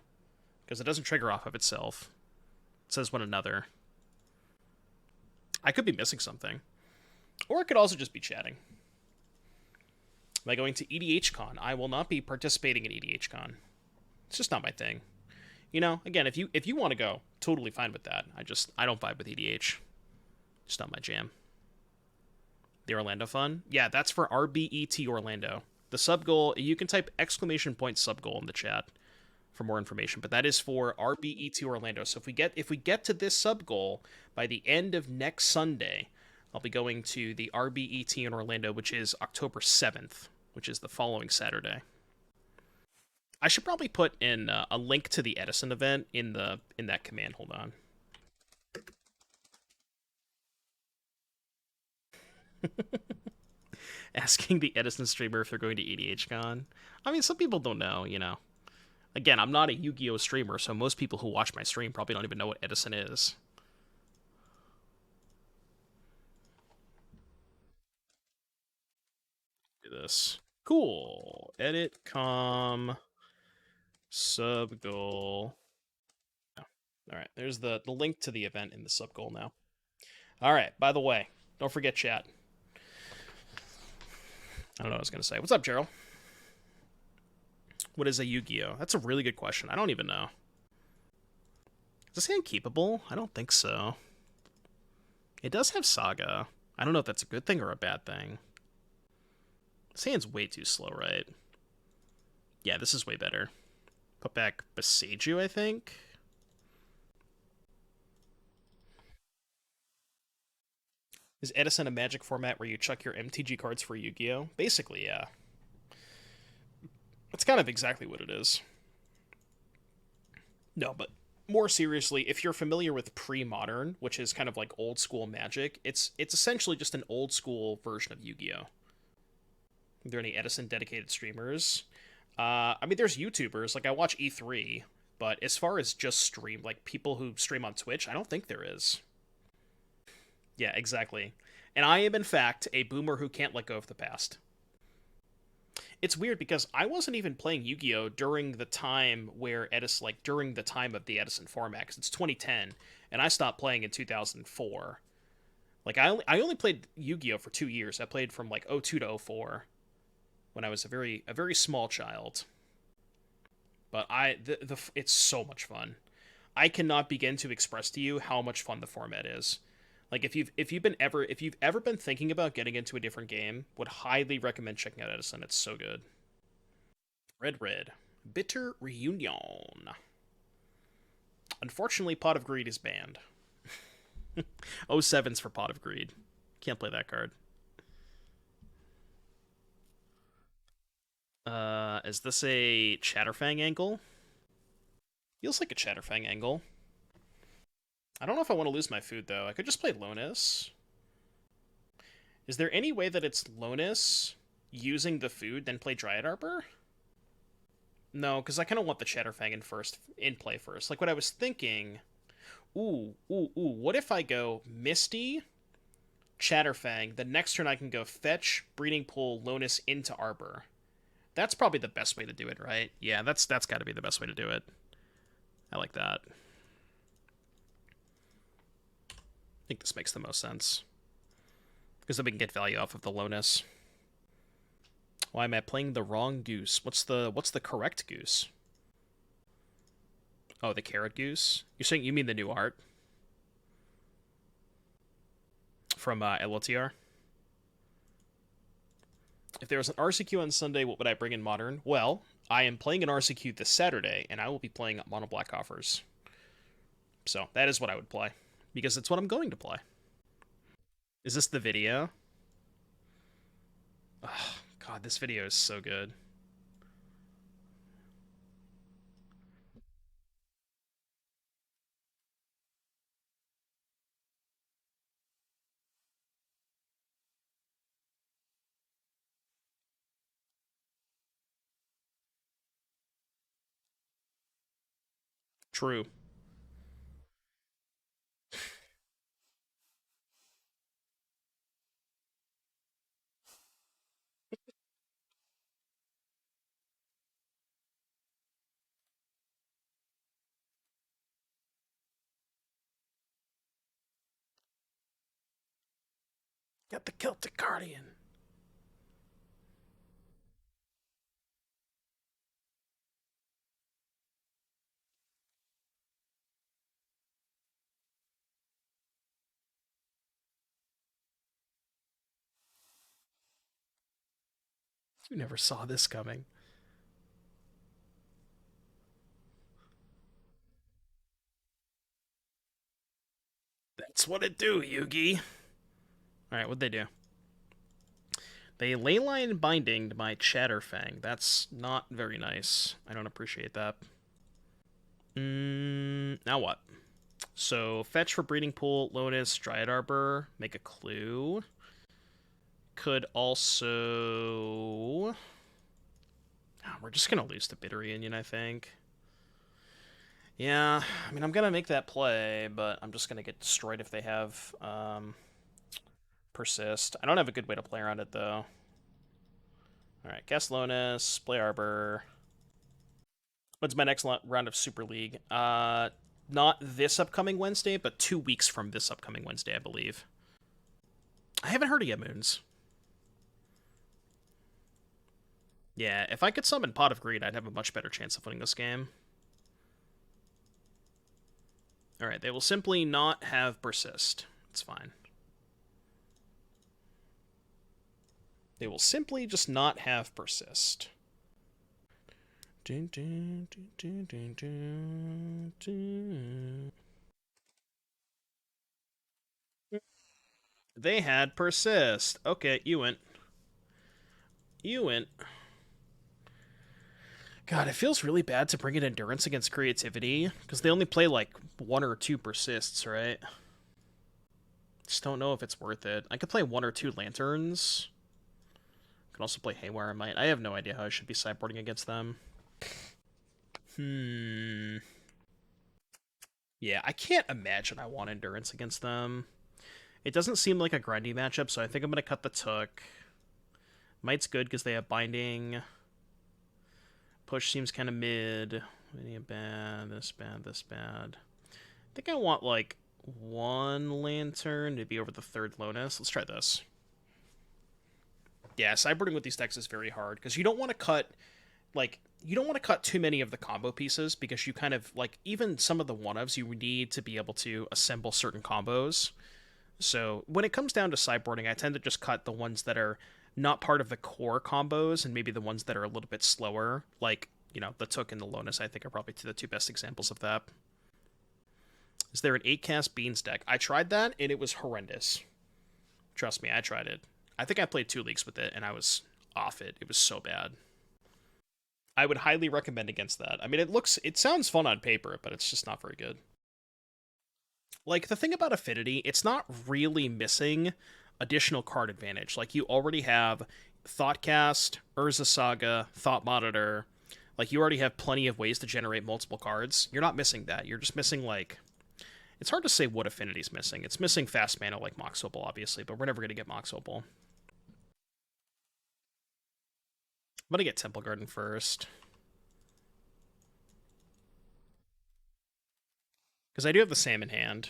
Because it doesn't trigger off of itself. It says one another. I could be missing something. Or it could also just be chatting. Am I going to EDHCon? I will not be participating in EDHCon. It's just not my thing. You know, again, if you want to go, totally fine with that. I don't vibe with EDH. Just not my jam. The Orlando Fun? Yeah, that's for RBET Orlando. The sub goal, you can type !sub goal in the chat for more information, but that is for RBET Orlando. So if we get to this sub goal by the end of next Sunday, I'll be going to the RBET in Orlando, which is October 7th, which is the following Saturday. I should probably put in a link to the Edison event in that command. Hold on. Asking the Edison streamer if they're going to EDHCon. I mean, some people don't know, you know. Again, I'm not a Yu-Gi-Oh! Streamer, so most people who watch my stream probably don't even know what Edison is. Do this. Cool. Edit com sub goal. Oh. All right, there's the link to the event in the sub goal now. All right, by the way, don't forget chat. I don't know what I was going to say. What's up, Gerald? What is a Yu-Gi-Oh? That's a really good question. I don't even know. Is this hand keepable? I don't think so. It does have Saga. I don't know if that's a good thing or a bad thing. This hand's way too slow, right? Yeah, this is way better. Put back Boseiju, I think. Is Edison a Magic format where you chuck your MTG cards for Yu-Gi-Oh? Basically, yeah. That's kind of exactly what it is. No, but more seriously, if you're familiar with pre-modern, which is kind of like old school Magic, it's essentially just an old school version of Yu-Gi-Oh. Are there any Edison dedicated streamers? I mean, there's YouTubers. Like, I watch E3, but as far as just stream, like people who stream on Twitch, I don't think there is. Yeah, exactly. And I am, in fact, a boomer who can't let go of the past. It's weird because I wasn't even playing Yu-Gi-Oh during the time where Edison, like during the time of the Edison format, 'cause it's 2010, and I stopped playing in 2004. Like I only played Yu-Gi-Oh for 2 years. I played from like '02 to '04 when I was a very small child. But it's so much fun. I cannot begin to express to you how much fun the format is. Like if you've ever been thinking about getting into a different game, would highly recommend checking out Edison. It's so good. Red. Bitter Reunion. Unfortunately, Pot of Greed is banned. '07's for Pot of Greed. Can't play that card. Is this a Chatterfang angle? Feels like a Chatterfang angle. I don't know if I want to lose my food, though. I could just play Lonis. Is there any way that it's Lonis using the food, then play Dryad Arbor? No, because I kind of want the Chatterfang in play first. Like what I was thinking. Ooh. What if I go Misty, Chatterfang? The next turn I can go Fetch, Breeding Pool, Lonis into Arbor. That's probably the best way to do it, right? Yeah, that's got to be the best way to do it. I like that. I think this makes the most sense. Because then we can get value off of the Lonis. Why am I playing the wrong goose? What's the correct goose? Oh, the carrot goose? You mean the new art? From LOTR? If there was an RCQ on Sunday, what would I bring in Modern? Well, I am playing an RCQ this Saturday, and I will be playing Mono Black Offers. So, that is what I would play. Because it's what I'm going to play. Is this the video? Oh, God, this video is so good. True. Got the Celtic Guardian. You never saw this coming. That's what it do, Yugi. Alright, what'd they do? They leyline binding my Chatterfang. That's not very nice. I don't appreciate that. Now what? So, fetch for Breeding Pool, Lotus, Dryad Arbor, make a clue. Could also... Oh, we're just going to lose to Bitter Reunion, I think. Yeah, I mean, I'm going to make that play, but I'm just going to get destroyed if they have Persist. I don't have a good way to play around it, though. Alright, cast Lonis, play Arbor. When's my next round of Super League? Not this upcoming Wednesday, but 2 weeks from this upcoming Wednesday, I believe. I haven't heard of Yet Moons. Yeah, if I could summon Pot of Greed, I'd have a much better chance of winning this game. Alright, they will simply not have Persist. It's fine. They will simply just not have Persist. They had Persist. Okay, you went. You went. God, it feels really bad to bring in Endurance against Creativity, because they only play like 1 or 2 Persists, right? Just don't know if it's worth it. I could play 1 or 2 Lanterns. I could also play Haywire Mite. I have no idea how I should be sideboarding against them. Yeah, I can't imagine I want Endurance against them. It doesn't seem like a grindy matchup, so I think I'm going to cut the Took. Mite's good because they have binding. Push seems kind of mid. Bad, this bad, this bad. I think I want, like, one lantern to be over the third Lonis. Let's try this. Yeah, sideboarding with these decks is very hard, because you don't want to cut, like, you don't want to cut too many of the combo pieces, because you kind of, like, even some of the one-ofs, you need to be able to assemble certain combos. So when it comes down to sideboarding, I tend to just cut the ones that are not part of the core combos, and maybe the ones that are a little bit slower, like, you know, the Took and the Lonis, I think, are probably the two best examples of that. Is there an 8-cast Beans deck? I tried that, and it was horrendous. Trust me, I tried it. I think I played 2 leagues with it, and I was off it. It was so bad. I would highly recommend against that. I mean, it sounds fun on paper, but it's just not very good. Like, the thing about Affinity, it's not really missing additional card advantage. Like, you already have Thoughtcast, Urza Saga, Thought Monitor. Like, you already have plenty of ways to generate multiple cards. You're not missing that. You're just missing, like... It's hard to say what Affinity's missing. It's missing fast mana like Mox Opal, obviously, but we're never going to get Mox Opal. I'm going to get Temple Garden first. Because I do have the Sam in hand.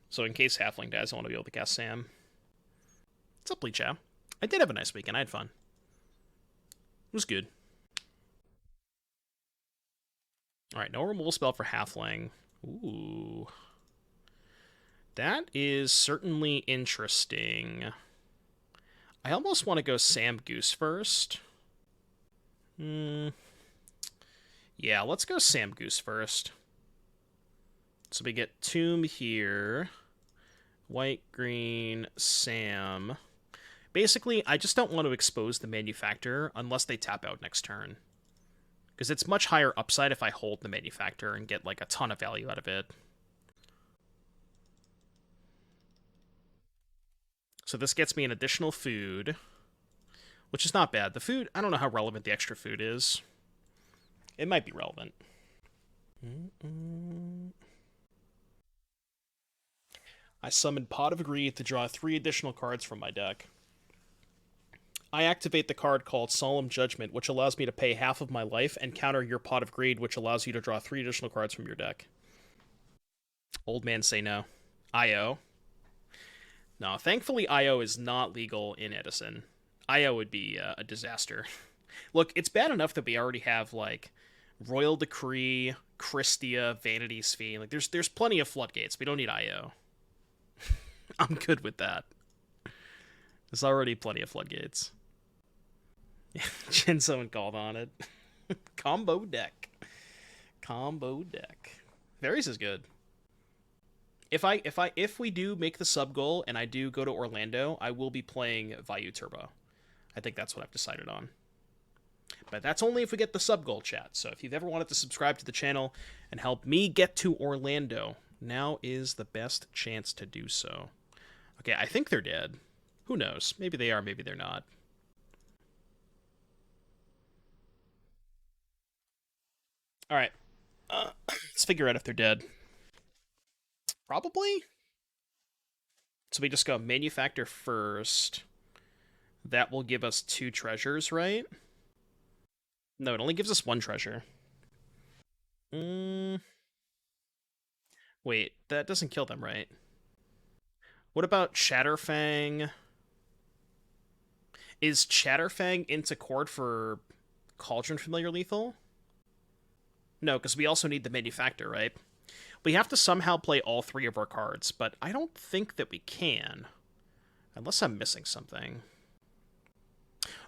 So in case Halfling dies, I want to be able to cast Sam. What's up, Bleachow? I did have a nice weekend. I had fun. It was good. Alright, no removal spell for Halfling. Ooh. That is certainly interesting. I almost want to go Sam Goose first. Yeah, let's go Sam Goose first. So we get Tomb here. White, green, Sam. Basically, I just don't want to expose the Manufactor unless they tap out next turn. Because it's much higher upside if I hold the Manufactor and get, like, a ton of value out of it. So this gets me an additional food, which is not bad. The food, I don't know how relevant the extra food is. It might be relevant. I summoned Pot of Greed to draw 3 additional cards from my deck. I activate the card called Solemn Judgment, which allows me to pay half of my life, and counter your Pot of Greed, which allows you to draw 3 additional cards from your deck. Old man say no. IO. No, thankfully IO is not legal in Edison. IO would be a disaster. Look, it's bad enough that we already have, like, Royal Decree, Christia, Vanity's Fiend. Like, there's plenty of floodgates. We don't need IO. I'm good with that. There's already plenty of floodgates. Jinso and called on it. Combo deck. Combo deck. Varys is good. If we do make the sub goal and I do go to Orlando, I will be playing Vayu Turbo. I think that's what I've decided on. But that's only if we get the sub goal, chat. So if you've ever wanted to subscribe to the channel and help me get to Orlando, now is the best chance to do so. Okay, I think they're dead. Who knows? Maybe they are, maybe they're not. Alright. Let's figure out if they're dead. Probably? So we just go Manufactor first. That will give us 2 treasures, right? No, it only gives us 1 treasure. Wait, that doesn't kill them, right? What about Chatterfang? Is Chatterfang into Chord for Cauldron Familiar lethal? No, because we also need the Manufactor, right? We have to somehow play all 3 of our cards, but I don't think that we can. Unless I'm missing something.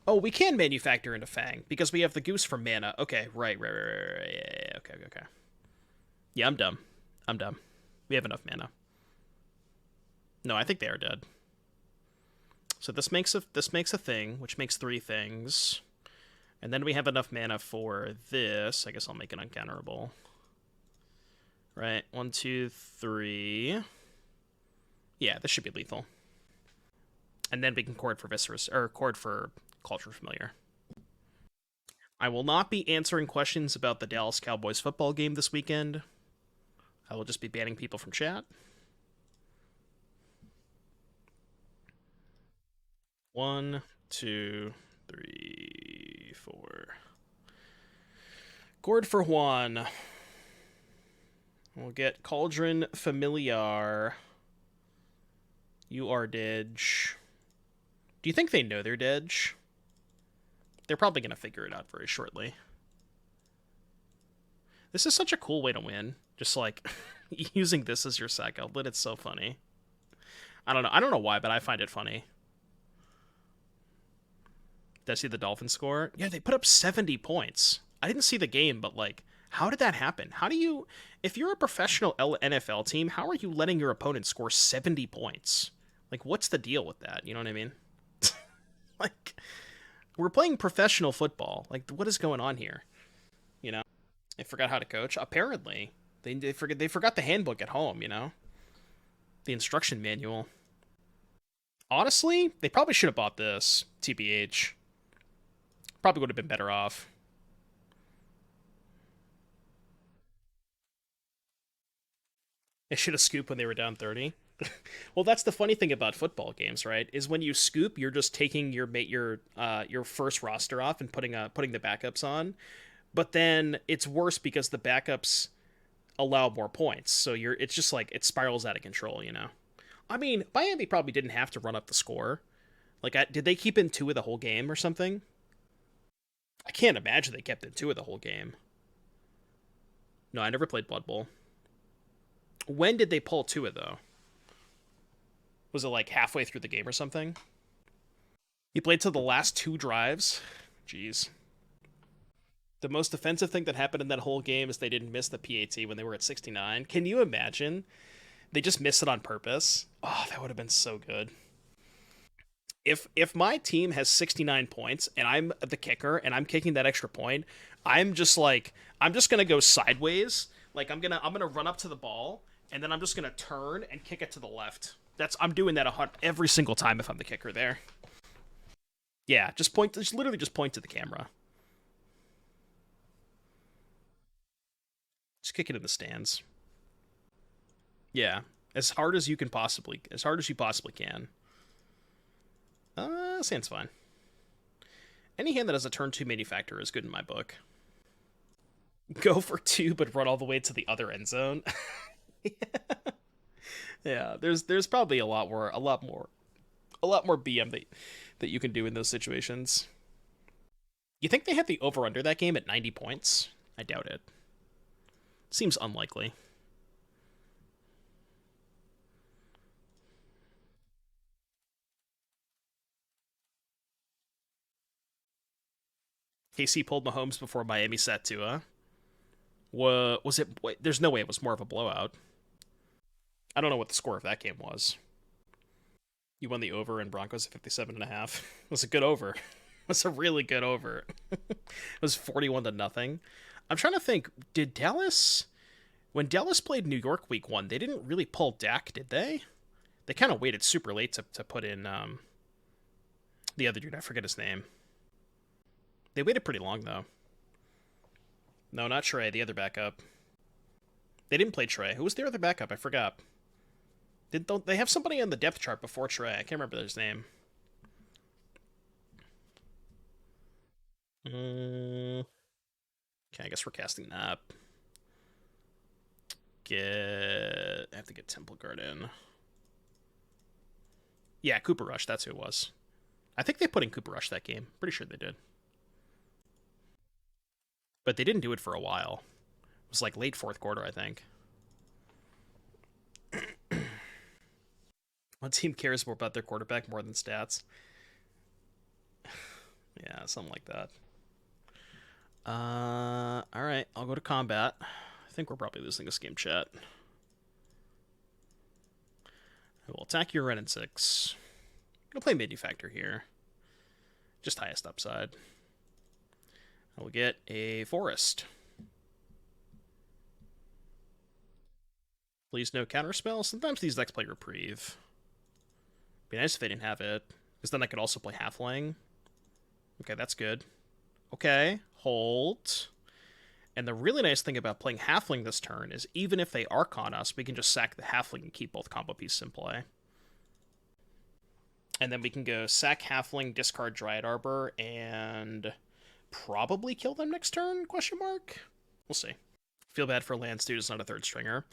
Oh, we can Manufactor into Fang, because we have the Goose for mana. Okay, right. Yeah, okay. Yeah, I'm dumb. We have enough mana. No, I think they are dead. So this makes a thing, which makes 3 things. And then we have enough mana for this. I guess I'll make it uncounterable. Right, 1, 2, 3. Yeah, this should be lethal. And then we can Chord for Viscera, or Chord for Cauldron Familiar. I will not be answering questions about the Dallas Cowboys football game this weekend. I will just be banning people from chat. 1, 2, 3, 4. Gourd for Juan. We'll get Cauldron Familiar. You are Didge. Do you think they know they're Didge? They're probably going to figure it out very shortly. This is such a cool way to win. Just like using this as your sack outlet. It's so funny. I don't know. I don't know why, but I find it funny. Did I see the Dolphins score? Yeah, they put up 70 points. I didn't see the game, but like, how did that happen? How do you, if you're a professional NFL team, how are you letting your opponent score 70 points? Like, what's the deal with that? You know what I mean? Like, we're playing professional football. Like, what is going on here? You know, they forgot how to coach. Apparently, they forgot the handbook at home. You know, the instruction manual. Honestly, they probably should have bought this. TBH, probably would have been better off. They should have scooped when they were down 30. Well, that's the funny thing about football games, right? Is when you scoop, you're just taking your first roster off and putting the backups on. But then it's worse because the backups allow more points. So it's just like it spirals out of control, you know. I mean, Miami probably didn't have to run up the score. Like, did they keep in 2 of the whole game or something? I can't imagine they kept in 2 of the whole game. No, I never played Blood Bowl. When did they pull 2 of though? Was it like halfway through the game or something? He played to the last 2 drives? Jeez. The most offensive thing that happened in that whole game is they didn't miss the PAT when they were at 69. Can you imagine? They just missed it on purpose. Oh, that would have been so good. If my team has 69 points and I'm the kicker and I'm kicking that extra point, I'm just gonna go sideways. Like I'm gonna run up to the ball and then I'm just gonna turn and kick it to the left. I'm doing that every single time if I'm the kicker there. Yeah, just literally just point to the camera. Just kick it in the stands. Yeah, as hard as you possibly can. Sand's fine. Any hand that has a turn 2 manufactor is good in my book. Go for 2, but run all the way to the other end zone. Yeah, there's probably a lot more BM that you can do in those situations. You think they had the over under that game at 90 points? I doubt it. Seems unlikely. KC pulled Mahomes before Miami sat Tua. Was it? Wait, there's no way it was more of a blowout. I don't know what the score of that game was. You won the over in Broncos at 57.5. It was a good over. It was a really good over. It was 41-0. I'm trying to think. Did Dallas, when Dallas played New York week 1, they didn't really pull Dak, did they? They kind of waited super late to put in the other dude. I forget his name. They waited pretty long though. No, not Trey. The other backup. They didn't play Trey. Who was their other backup? I forgot. Don't they have somebody on the depth chart before Trey? I can't remember his name. Okay, I guess we're casting that. I have to get Temple Guard in. Yeah, Cooper Rush. That's who it was. I think they put in Cooper Rush that game. Pretty sure they did. But they didn't do it for a while. It was like late 4th quarter, I think. One team cares more about their quarterback more than stats. Yeah, something like that. Alright, I'll go to combat. I think we're probably losing this game, chat. I will attack your Ren and 6. I'm gonna play Manufactor here. Just highest upside. I will get a Forest. Please no counterspell. Sometimes these decks play Reprieve. Be nice if they didn't have it, because then I could also play Halfling. Okay, that's good. Okay, hold. And the really nice thing about playing Halfling this turn is even if they Archon us, we can just sack the Halfling and keep both combo pieces in play. And then we can go sack Halfling, discard Dryad Arbor, and probably kill them next turn, question mark? We'll see. Feel bad for Lance, dude, it's not a third stringer.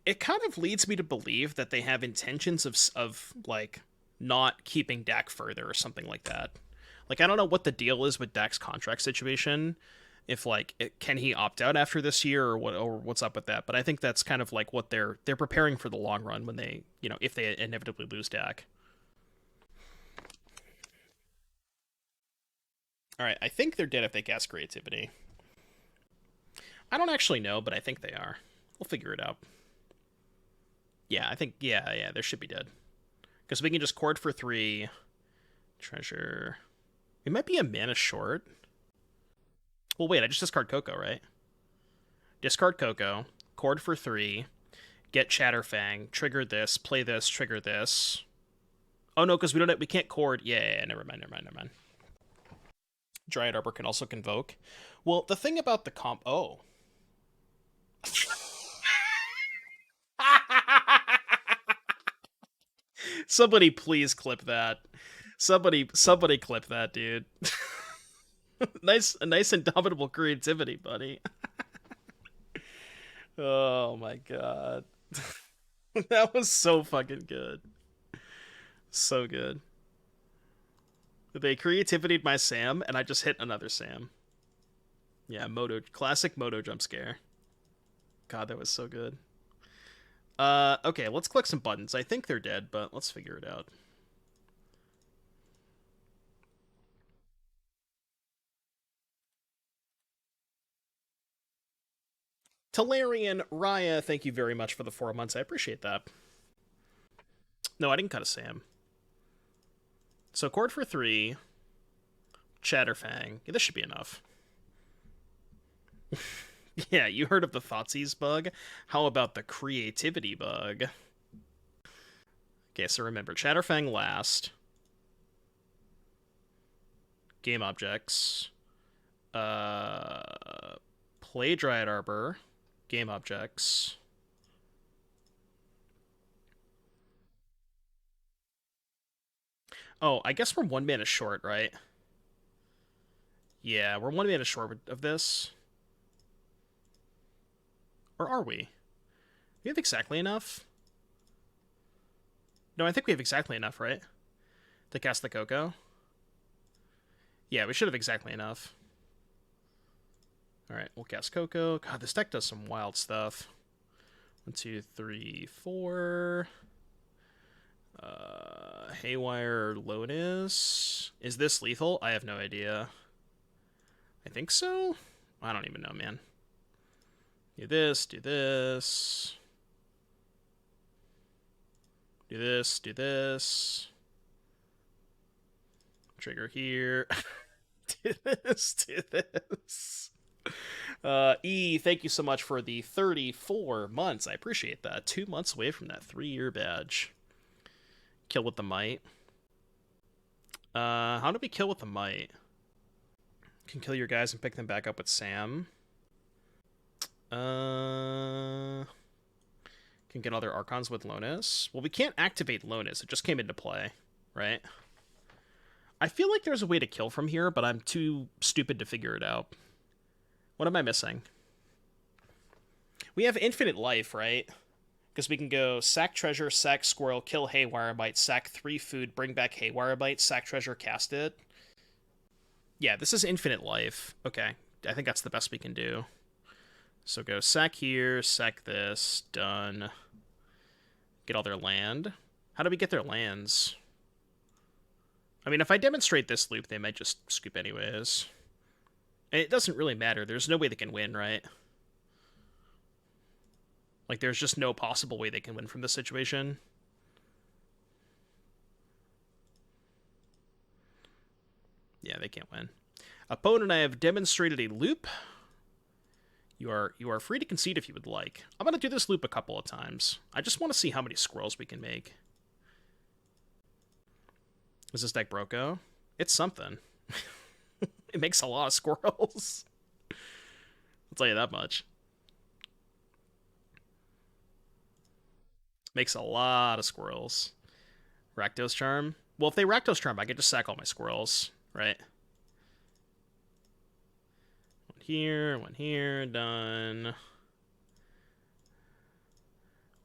It kind of leads me to believe that they have intentions of like, not keeping Dak further or something like that. Like, I don't know what the deal is with Dak's contract situation. If like, can he opt out after this year or what, or what's up with that? But I think that's kind of like what they're preparing for the long run when they, if they inevitably lose Dak. All right, I think they're dead if they cast Creativity. I don't actually know, but I think they are. We'll figure it out. Yeah, I think, yeah, they should be dead. Because we can just Chord for 3, treasure. We might be a mana short. Well, wait, I just discard Coco, right? Discard Coco, Chord for 3, get Chatterfang, trigger this, play this, trigger this. Oh no, because we can't Chord. Yeah, never mind. Dryad Arbor can also Convoke. Well, the thing about the comp... Oh. Somebody please clip that. Somebody clip that, dude. A nice indomitable creativity, buddy. Oh my god. That was so fucking good. So good. They creativitied my Sam, and I just hit another Sam. Yeah, classic Moto jump scare. God, that was so good. Okay, let's click some buttons. I think they're dead, but let's figure it out. Talarian, Raya, thank you very much for the 4 months. I appreciate that. No, I didn't cut a Sam. So Chord for 3, Chatterfang. Yeah, this should be enough. Yeah, you heard of the Thoughtseize bug? How about the creativity bug? Okay, so remember, Chatterfang last. Game objects. Play Dryad Arbor. Game objects. Oh, I guess we're 1 mana short, right? Yeah, we're 1 mana short of this. Or are we? We have exactly enough? No, I think we have exactly enough, right? To cast the Coco? Yeah, we should have exactly enough. Alright, we'll cast Coco. God, this deck does some wild stuff. 1, 2, 3, 4. Haywire Lonis. Is this lethal? I have no idea. I think so? I don't even know, man. Do this, do this. Do this, do this. Trigger here. Do this, do this. E, thank you so much for the 34 months. I appreciate that. 2 months away from that 3-year badge. Kill with the Mite. How do we kill with the Mite? Can kill your guys and pick them back up with Sam. Can get other Archons with Lonis. Well, we can't activate Lonis. It just came into play, right? I feel like there's a way to kill from here, but I'm too stupid to figure it out. What am I missing? We have infinite life, right? Because we can go sack treasure, sack squirrel, kill Haywire Mite, sack 3 food, bring back Haywire Mite, sack treasure, cast it. Yeah, this is infinite life. Okay, I think that's the best we can do. So go sack here, sack this, done. Get all their land. How do we get their lands? I mean, if I demonstrate this loop, they might just scoop anyways. And it doesn't really matter. There's no way they can win, right? Like, there's just no possible way they can win from this situation. Yeah, they can't win. Opponent, I have demonstrated a loop. You are free to concede if you would like. I'm going to do this loop a couple of times. I just want to see how many squirrels we can make. Is this deck Broco? It's something. It makes a lot of squirrels. I'll tell you that much. Makes a lot of squirrels. Rakdos Charm. Well, if they Rakdos Trump, I could just sack all my squirrels, right? One here, done.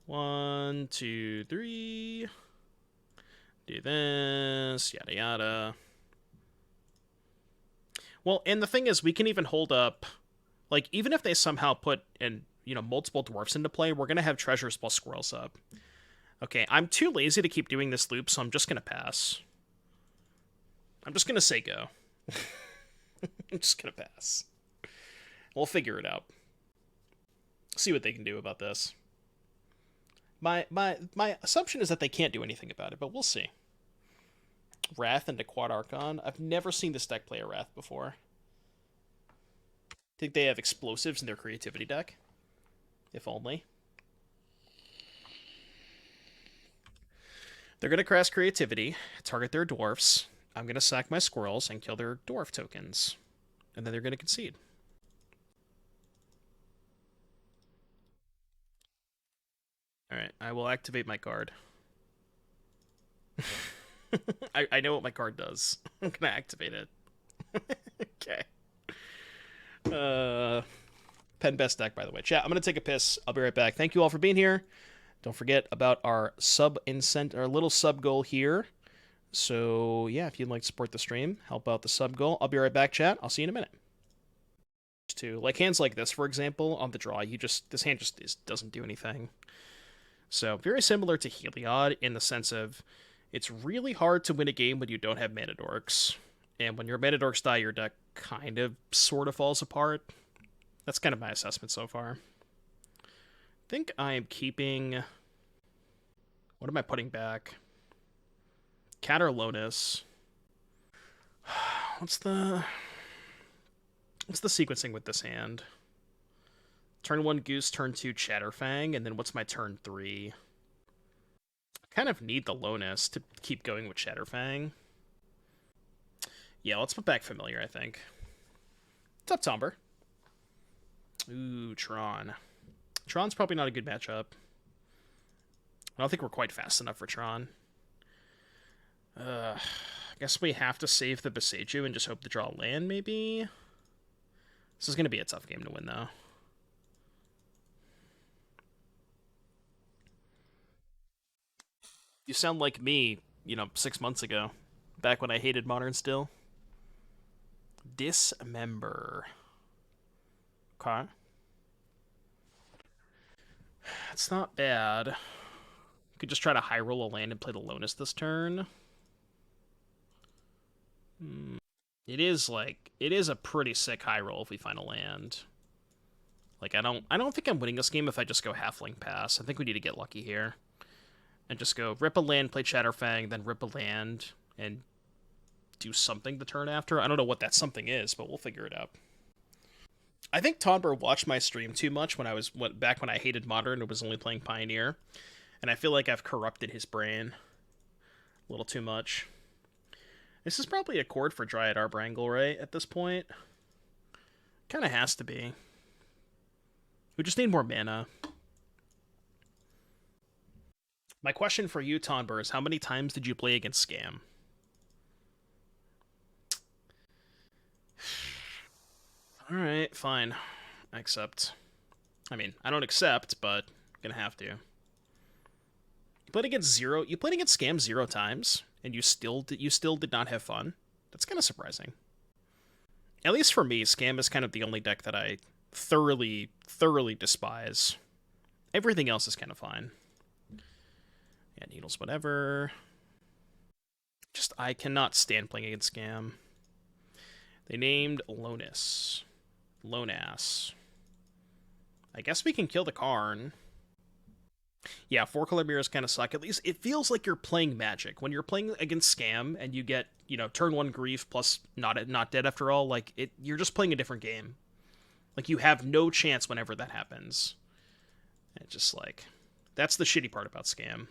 1, 2, 3. Do this, yada yada. Well, and the thing is, we can even hold up, like, even if they somehow put in, multiple dwarfs into play, we're gonna have treasures plus squirrels up. Okay, I'm too lazy to keep doing this loop, so I'm just gonna pass. I'm just gonna say go. I'm just gonna pass. We'll figure it out. See what they can do about this. My assumption is that they can't do anything about it, but we'll see. Wrath into Quad Archon. I've never seen this deck play a Wrath before. Think they have explosives in their creativity deck? If only. They're going to cast creativity, target their dwarfs. I'm going to sack my squirrels and kill their dwarf tokens. And then they're going to concede. Alright, I will activate my card. I know what my card does. I'm going to activate it. Okay. Pen best deck, by the way. Chat, I'm going to take a piss. I'll be right back. Thank you all for being here. Don't forget about our little sub goal here. So, yeah, if you'd like to support the stream, help out the sub goal. I'll be right back, chat. I'll see you in a minute. Like hands like this, for example, on the draw, this hand just doesn't do anything. So, very similar to Heliod in the sense of it's really hard to win a game when you don't have mana dorks. And when your mana dorks die, your deck kind of sort of falls apart. That's kind of my assessment so far. I think I am keeping... What am I putting back? Cat or Lonis? What's the sequencing with this hand? Turn 1 Goose, turn 2 Chatterfang, and then what's my turn 3? I kind of need the Lonis to keep going with Chatterfang. Yeah, let's put back Familiar, I think. What's up, Tomber? Ooh, Tron. Tron's probably not a good matchup. I don't think we're quite fast enough for Tron. I guess we have to save the Boseiju and just hope to draw land, maybe? This is going to be a tough game to win, though. You sound like me, 6 months ago. Back when I hated Modern still. Dismember. Okay. It's not bad. Could just try to high roll a land and play the Lonis this turn. It is a pretty sick high roll if we find a land. Like, I don't think I'm winning this game if I just go Halfling pass. I think we need to get lucky here. And just go rip a land, play Chatterfang, then rip a land, and do something the turn after. I don't know what that something is, but we'll figure it out. I think Tonber watched my stream too much back when I hated Modern and was only playing Pioneer. And I feel like I've corrupted his brain a little too much. This is probably a chord for Dryad Arbor angle, right, at this point? Kind of has to be. We just need more mana. My question for you, Tonber, is how many times did you play against Scam? Alright, fine. I accept. I mean, I don't accept, but I'm gonna have to. You played against Scam 0 times, and you still did not have fun? That's kind of surprising. At least for me, Scam is kind of the only deck that I thoroughly despise. Everything else is kind of fine. Yeah, Needles, whatever. Just, I cannot stand playing against Scam. They named Lonis. Lonas. I guess we can kill the Karn. Yeah, 4-color mirrors kind of suck. At least it feels like you're playing Magic. When you're playing against Scam and you get, turn 1 Grief plus not dead after all, like, you're just playing a different game. Like, you have no chance whenever that happens. It's just like, that's the shitty part about Scam.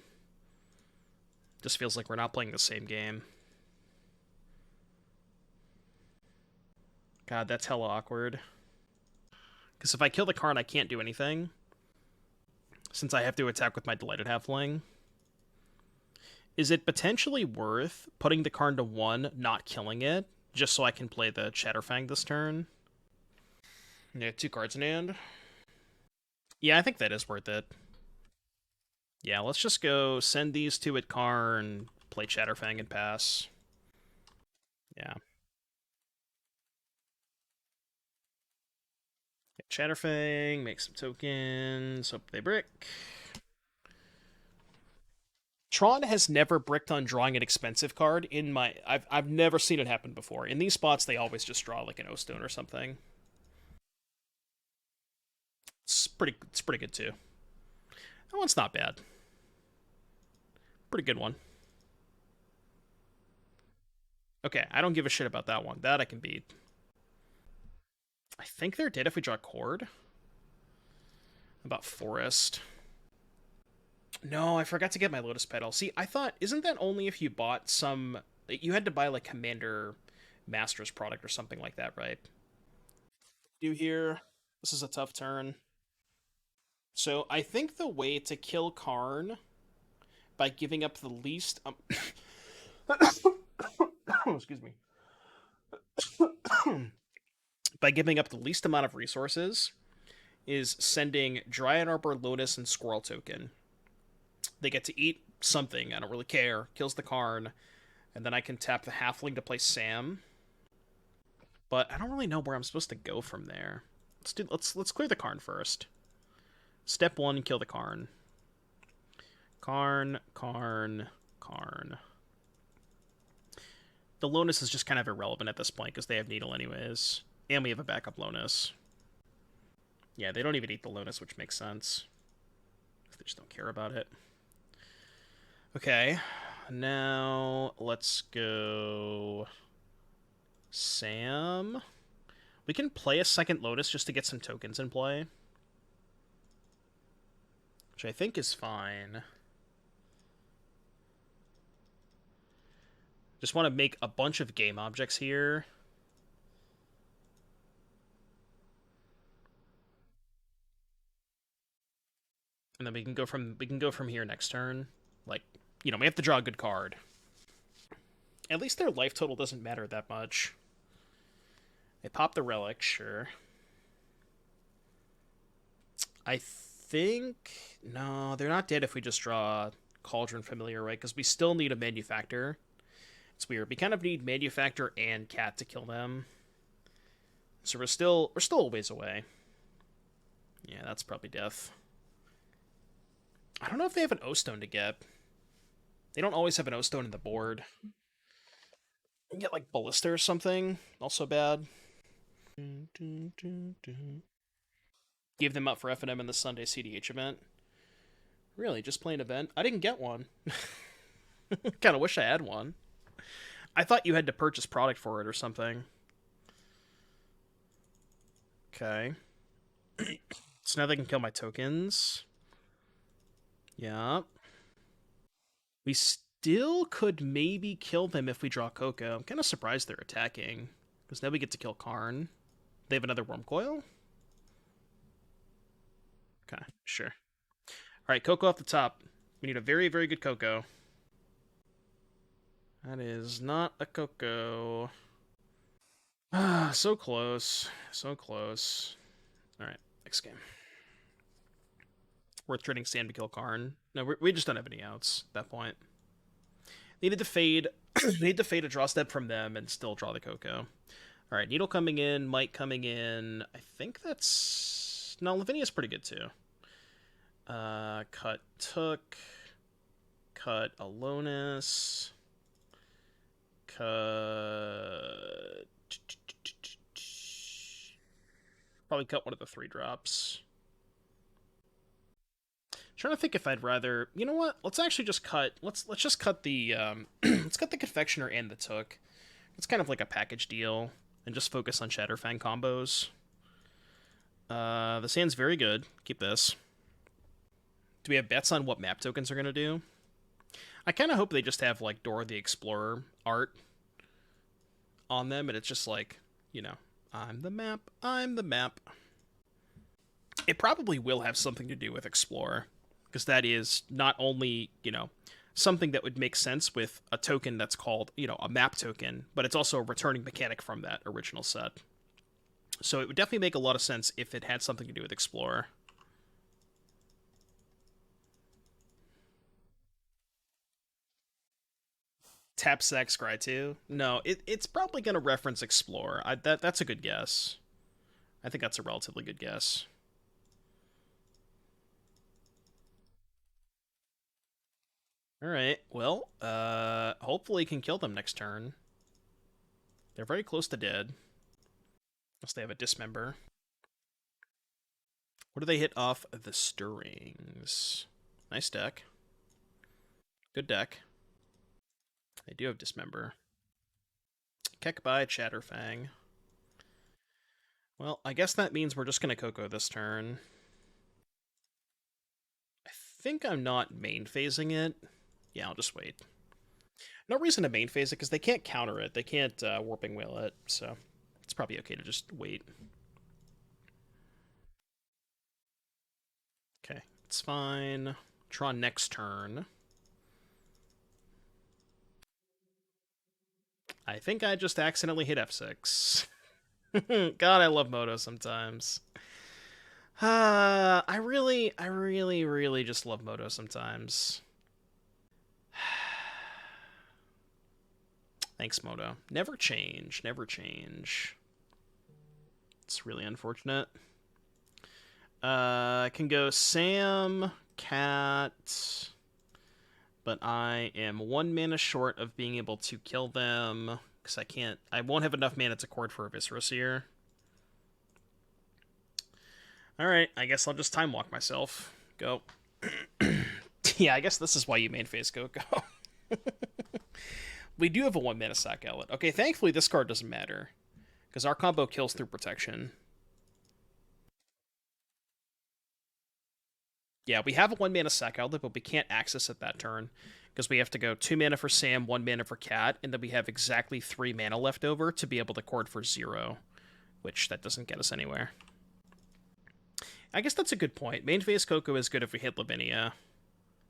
Just feels like we're not playing the same game. God, that's hella awkward. Because if I kill the Karn, I can't do anything. Since I have to attack with my Delighted Halfling. Is it potentially worth putting the card to 1, not killing it, just so I can play the Chatterfang this turn? Yeah, 2 cards in hand. Yeah, I think that is worth it. Yeah, let's just go send these 2 at Karn, play Chatterfang and pass. Yeah. Chatterfang, make some tokens, hope they brick. Tron has never bricked on drawing an expensive card in my I've never seen it happen before. In these spots they always just draw like an O-Stone or something. It's pretty good too. That one's not bad. Pretty good one. Okay, I don't give a shit about that one. That I can beat. I think they're dead if we draw Chord. About Forest. No, I forgot to get my Lotus Petal. See, I thought, isn't that only if you bought some... You had to buy, like, Commander Master's product or something like that, right? Do here. This is a tough turn. So, I think the way to kill Karn by giving up the least... excuse me. By giving up the least amount of resources is sending Dryad Arbor, Lonis, and Squirrel token. They get to eat something, I don't really care, kills the Karn, and then I can tap the Halfling to play Sam. But I don't really know where I'm supposed to go from there. Let's clear the Karn first. Step 1, kill the Karn. Karn. The Lonis is just kind of irrelevant at this point because they have Needle anyways. And we have a backup Lonis. Yeah, they don't even eat the Lonis, which makes sense. They just don't care about it. Okay, now let's go Sam. We can play a second Lotus just to get some tokens in play, which I think is fine. Just want to make a bunch of game objects here. And then we can go from here next turn. Like, you know, we have to draw a good card. At least their life total doesn't matter that much. They pop the relic, sure. I think... No, they're not dead if we just draw Cauldron Familiar, right? Because we still need a Manufactor. It's weird. We kind of need Manufactor and Cat to kill them. So we're still a ways away. Yeah, that's probably death. I don't know if they have an O-Stone to get. They don't always have an O-Stone in the board. You can get like Ballista or something. Also bad. Give them up for FNM in the Sunday CDH event. Really, just play an event? I didn't get one. Kind of wish I had one. I thought you had to purchase product for it or something. Okay. So now they can kill my tokens. Yeah. We still could maybe kill them if we draw Coco. I'm kind of surprised they're attacking. Because now we get to kill Karn. They have another Wormcoil? Okay, sure. Alright, Coco off the top. We need a very, very good Coco. That is not a Coco. Ah, so close. So close. Alright, next game. Worth trading Sand to kill Karn. No, we just don't have any outs at that point. Needed to fade. Need to fade a draw step from them and still draw the Coco. Alright, Needle coming in, Mite coming in. I think that's... No, Lavinia's pretty good too. Cut Took. Cut Alonis. Cut... Probably cut one of the 3 drops. Trying to think if I'd rather... You know what? Let's actually just cut... Let's just cut the... let's cut the Confectioner and the Took. It's kind of like a package deal. And just focus on Chatterfang combos. The Sand's very good. Keep this. Do we have bets on what map tokens are going to do? I kind of hope they just have, like, Dora the Explorer art on them, and it's just like, you know, I'm the map, I'm the map. It probably will have something to do with Explorer, because that is not only, you know, something that would make sense with a token that's called, a map token, but it's also a returning mechanic from that original set. So it would definitely make a lot of sense if it had something to do with Explorer. Tap Sack Scry 2? No, it's probably going to reference Explorer. That's a good guess. I think that's a relatively good guess. Alright, well, hopefully he can kill them next turn. They're very close to dead. Unless they have a Dismember. What do they hit off? The Stirrings. Nice deck. Good deck. They do have Dismember. Keck by Chatterfang. Well, I guess that means we're just going to Coco this turn. I think I'm not main phasing it. Yeah, I'll just wait. No reason to main phase it, because they can't counter it. They can't Warping Wail it, so it's probably okay to just wait. Okay, it's fine. Draw next turn. I think I just accidentally hit F6. God, I love Moto sometimes. I really just love Moto sometimes. Thanks, Moto. Never change, never change. It's really unfortunate. I can go Sam, Cat, but I am 1 mana short of being able to kill them, because I won't have enough mana to Chord for a Viscera Seer. Alright, I guess I'll just Time Walk myself. Go. Yeah, I guess this is why you main phase Coco. We do have a 1 mana sack outlet. Okay, thankfully this card doesn't matter, because our combo kills through protection. Yeah, we have a 1 mana sack outlet, but we can't access it that turn, because we have to go 2 mana for Sam, 1 mana for Cat, and then we have exactly 3 mana left over to be able to Chord for 0, which that doesn't get us anywhere. I guess that's a good point. Main phase Coco is good if we hit Lavinia,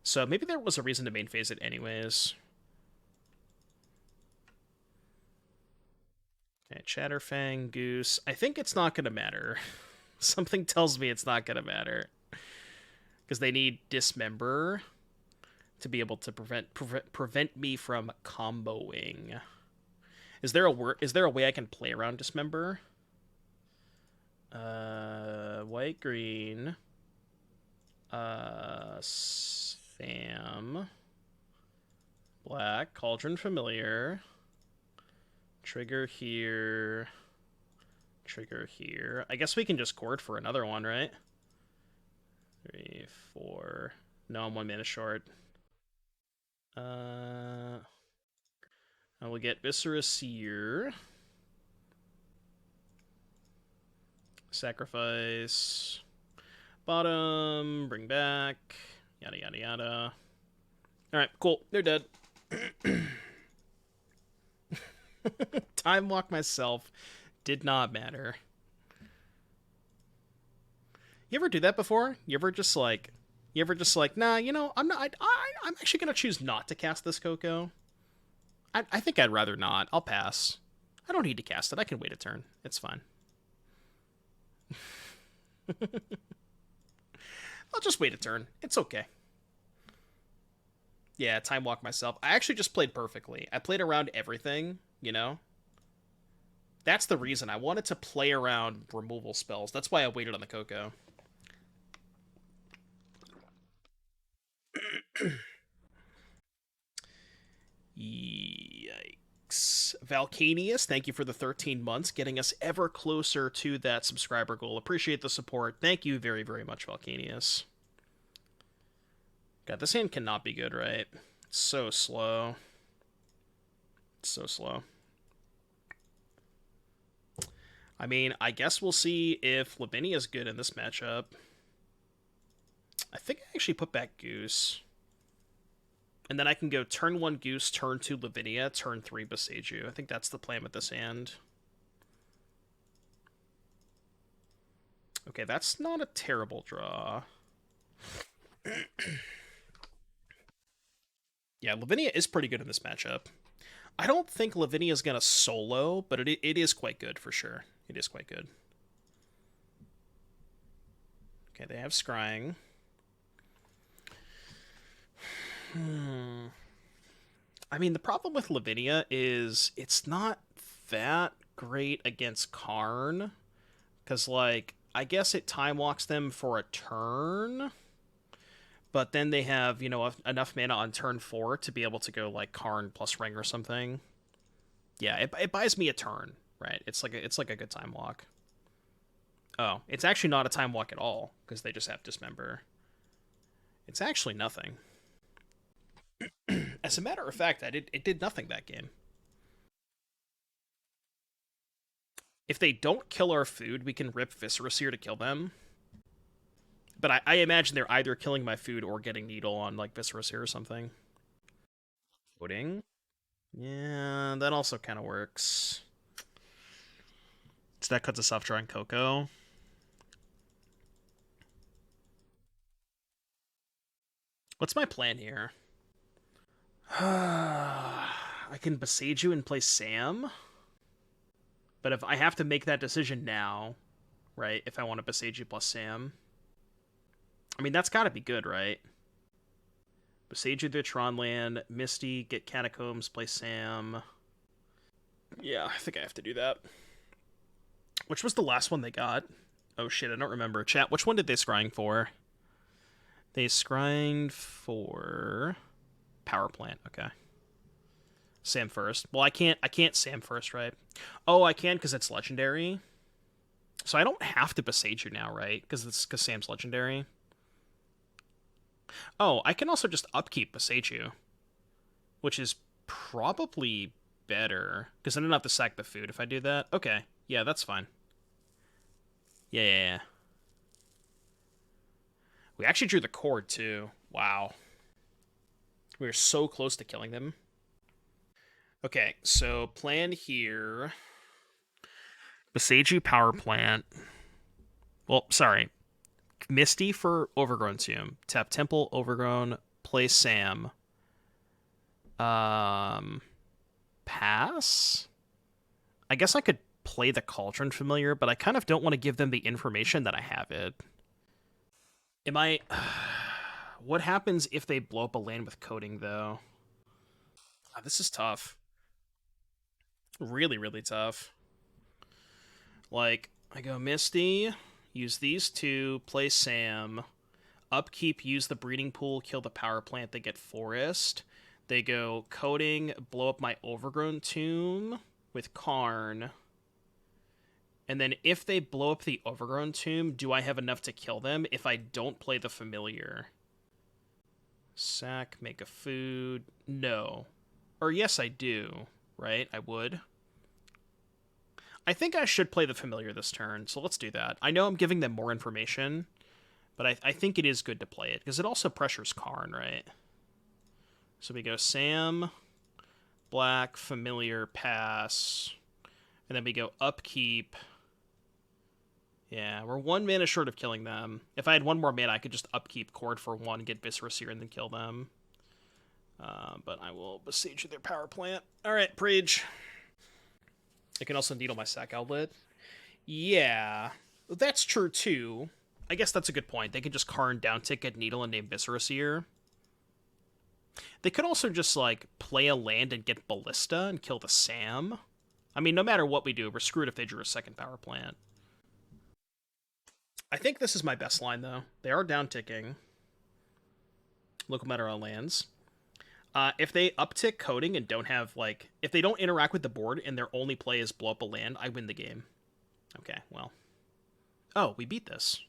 so maybe there was a reason to main phase it anyways. Okay, Chatterfang, Goose. I think it's not going to matter. Something tells me it's not going to matter. Because they need Dismember to be able to prevent me from comboing. Is there a way I can play around Dismember? White, green. Sam. Black. Cauldron Familiar. Trigger here. Trigger here. I guess we can just Chord for another one, right? 3, 4. No, I'm 1 mana short. I will get Viscera Seer. Sacrifice. Bottom. Bring back. Yada, yada, yada. Alright, cool. They're dead. Time Walk myself. Did not matter. You ever do that before? You ever just like, nah, I'm not. I'm actually gonna choose not to cast this Coco. I think I'd rather not. I'll pass. I don't need to cast it. I can wait a turn. It's fine. I'll just wait a turn. It's okay. Yeah, Time Walk myself. I actually just played perfectly. I played around everything, That's the reason. I wanted to play around removal spells. That's why I waited on the Coco. Yikes. Valcanius, thank you for the 13 months, getting us ever closer to that subscriber goal. Appreciate the support. Thank you very, very much, Valcanius. God, this hand cannot be good, right? It's so slow. It's so slow. I mean, I guess we'll see if Lavinia is good in this matchup. I think I actually put back Goose. And then I can go turn 1 Goose, turn 2 Lavinia, turn 3 Boseiju. I think that's the plan with this hand. Okay, that's not a terrible draw. Yeah, Lavinia is pretty good in this matchup. I don't think Lavinia's gonna solo, but it is quite good for sure. It is quite good. Okay, they have scrying. I mean, the problem with Lavinia is it's not that great against Karn. Because, like, I guess it time walks them for a turn. But then they have, you know, enough mana on turn 4 to be able to go, like, Karn plus Ring or something. Yeah, it buys me a turn, right? It's like a good time walk. Oh, it's actually not a time walk at all, because they just have Dismember. It's actually nothing. As a matter of fact, it did nothing that game. If they don't kill our food, we can rip Viscera Seer to kill them. But I imagine they're either killing my food or getting Needle on, like, Viscera Seer or something. Voting? Yeah, that also kind of works. So that cuts us off drawing Coco. What's my plan here? I can Boseiju and play Sam. But if I have to make that decision now, right, if I want to Boseiju plus Sam, I mean, that's got to be good, right? Boseiju the Tronland, Misty, get Catacombs, play Sam. Yeah, I think I have to do that. Which was the last one they got? Oh shit, I don't remember. Chat, which one did they scrying for? They scrying for Power Plant, okay. Sam first. Well, I can't Sam first, right? Oh, I can because it's legendary. So I don't have to Boseiju now, right? Because Sam's legendary. Oh, I can also just upkeep Boseiju, which is probably better because I don't have to sack the food if I do that. Okay, yeah, that's fine. Yeah. We actually drew the Chord too. Wow. We were so close to killing them. Okay, so plan here. Boseiju Power Plant. Well, sorry. Misty for Overgrown Tomb. Tap Temple, Overgrown, play Sam. Pass? I guess I could play the Cauldron Familiar, but I kind of don't want to give them the information that I have it. Am I... What happens if they blow up a land with coding, though? Oh, this is tough. Really, really tough. Like, I go Misty, use these two, play Sam, upkeep, use the breeding pool, kill the power plant, they get Forest. They go coding, blow up my Overgrown Tomb with Karn. And then if they blow up the Overgrown Tomb, do I have enough to kill them if I don't play the Familiar? Sack, make a food. No. Or yes, I do. Right? I would. I think I should play the Familiar this turn, so let's do that. I know I'm giving them more information, but I think it is good to play it, because it also pressures Karn, right? So we go Sam, Black, Familiar, pass, and then we go Upkeep. Yeah, we're 1 mana short of killing them. If I had 1 more mana, I could just Upkeep Chord for 1, get Viscera Seer, and then kill them. But I will Boseiju their power plant. Alright, Preach. I can also Needle my sack outlet. Yeah, that's true too. I guess that's a good point. They could just Karn down ticket Needle and name Viscera Seer. They could also just, like, play a land and get Ballista and kill the Sam. I mean, no matter what we do, we're screwed if they drew a second power plant. I think this is my best line, though. They are down ticking. Local Metara lands. If they uptick coding and don't have, like... If they don't interact with the board and their only play is blow up a land, I win the game. Okay, well. Oh, we beat this.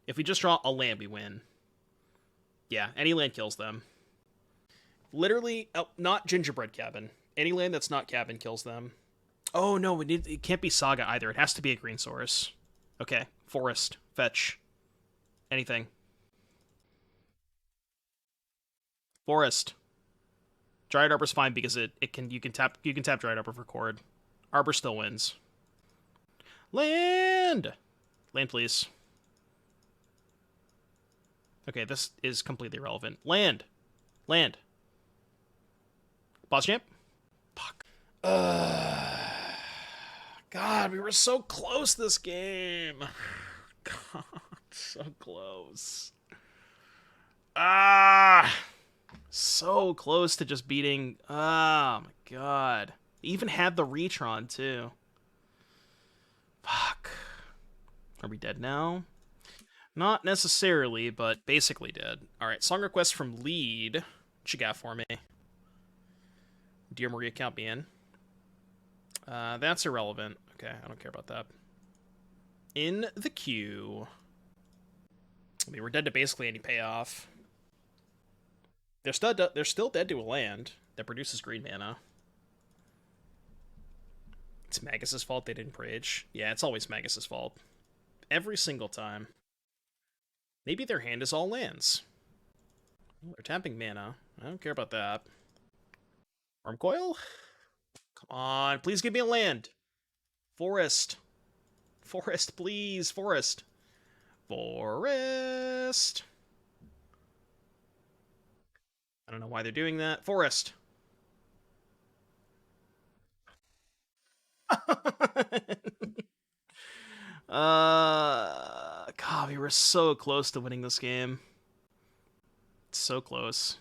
If we just draw a land, we win. Yeah, any land kills them. Literally, oh, not Gingerbread Cabin. Any land that's not Cabin kills them. Oh, no, it can't be Saga either. It has to be a green source. Okay, Forest, fetch. Anything. Forest. Dryad Arbor's fine because you can tap Dryad Arbor for Chord. Arbor still wins. Land! Land, please. Okay, this is completely irrelevant. Land! Land! Boss champ? Fuck. God, we were so close this game. God, so close. Ah, so close to just beating. Oh my god. Even had the Retron too. Fuck. Are we dead now? Not necessarily, but basically dead. Alright, song request from Lead. What you got for me? Dear Maria, count me in. That's irrelevant. Okay, I don't care about that. In the queue. I mean, we're dead to basically any payoff. They're still dead to a land that produces green mana. It's Magus's fault they didn't Prage. Yeah, it's always Magus's fault. Every single time. Maybe their hand is all lands. Oh, they're tapping mana. I don't care about that. Arm Coil? Come on, please give me a land. Forest. Forest, please. Forest. Forest. I don't know why they're doing that. Forest. God, we were so close to winning this game. So close.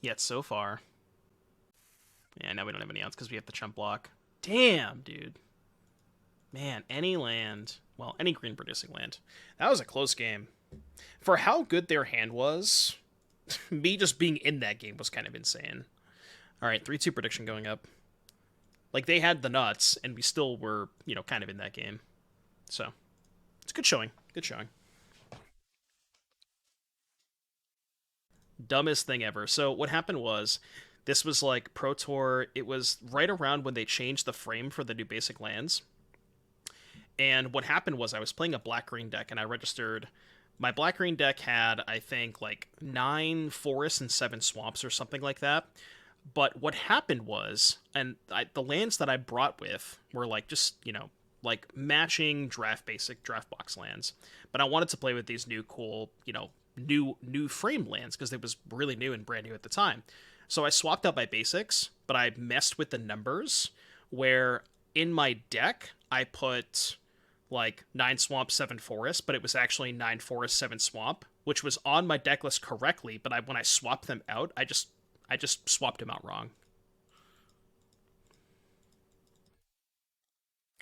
Yet so far. Yeah, now we don't have any outs because we have the chump block. Damn, dude. Man, any land. Well, any green producing land. That was a close game. For how good their hand was, me just being in that game was kind of insane. Alright, 3-2 prediction going up. Like, they had the nuts, and we still were, you know, kind of in that game. So, it's a good showing. Good showing. Dumbest thing ever. So, what happened was, this was like Pro Tour. It was right around when they changed the frame for the new basic lands. And what happened was I was playing a black-green deck, and I registered... My black-green deck had, I think, like 9 forests and 7 swamps or something like that. But what happened was, and the lands that I brought with were like just, you know, like matching basic draft box lands. But I wanted to play with these new cool, you know, new frame lands because it was really new and brand new at the time. So I swapped out my basics, but I messed with the numbers where in my deck I put like 9 swamp, 7 forest, but it was actually 9 forest, 7 swamp, which was on my deck list correctly, but when I swapped them out, I just swapped them out wrong.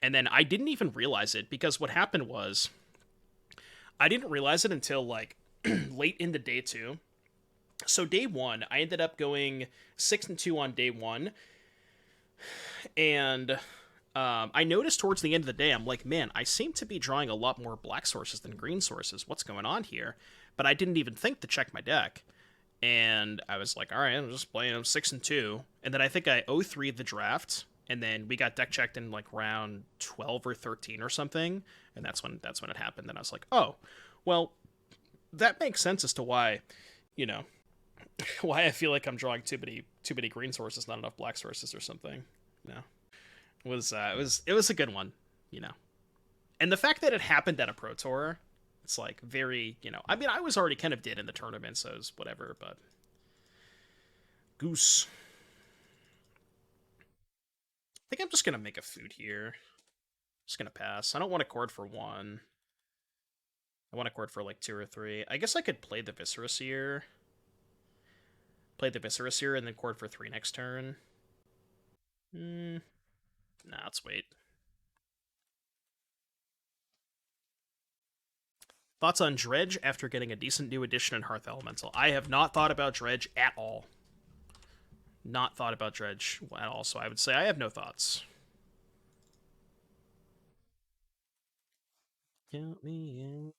And then I didn't even realize it because what happened was I didn't realize it until like late in the day 2. So day 1, I ended up going 6-2 on day 1. And I noticed towards the end of the day, I'm like, man, I seem to be drawing a lot more black sources than green sources. What's going on here? But I didn't even think to check my deck. And I was like, all right, I'm just playing 6-2. And then I think I 0-3 the draft. And then we got deck checked in like round 12 or 13 or something. And that's when it happened. And I was like, oh, well, that makes sense as to why, you know, why I feel like I'm drawing too many green sources, not enough black sources or something. No. It was a good one, you know. And the fact that it happened at a Pro Tour, it's like very, you know, I mean, I was already kind of dead in the tournament, so it's whatever, but Goose. I think I'm just gonna make a food here. Just gonna pass. I don't want a chord for 1. I want a chord for like 2 or 3. I guess I could play the Viscera Seer. Play the Viscera Seer and then chord for 3 next turn. Nah, let's wait. Thoughts on Dredge after getting a decent new addition in Hearth Elemental? I have not thought about Dredge at all. Not thought about Dredge at all, so I would say I have no thoughts. Count me in.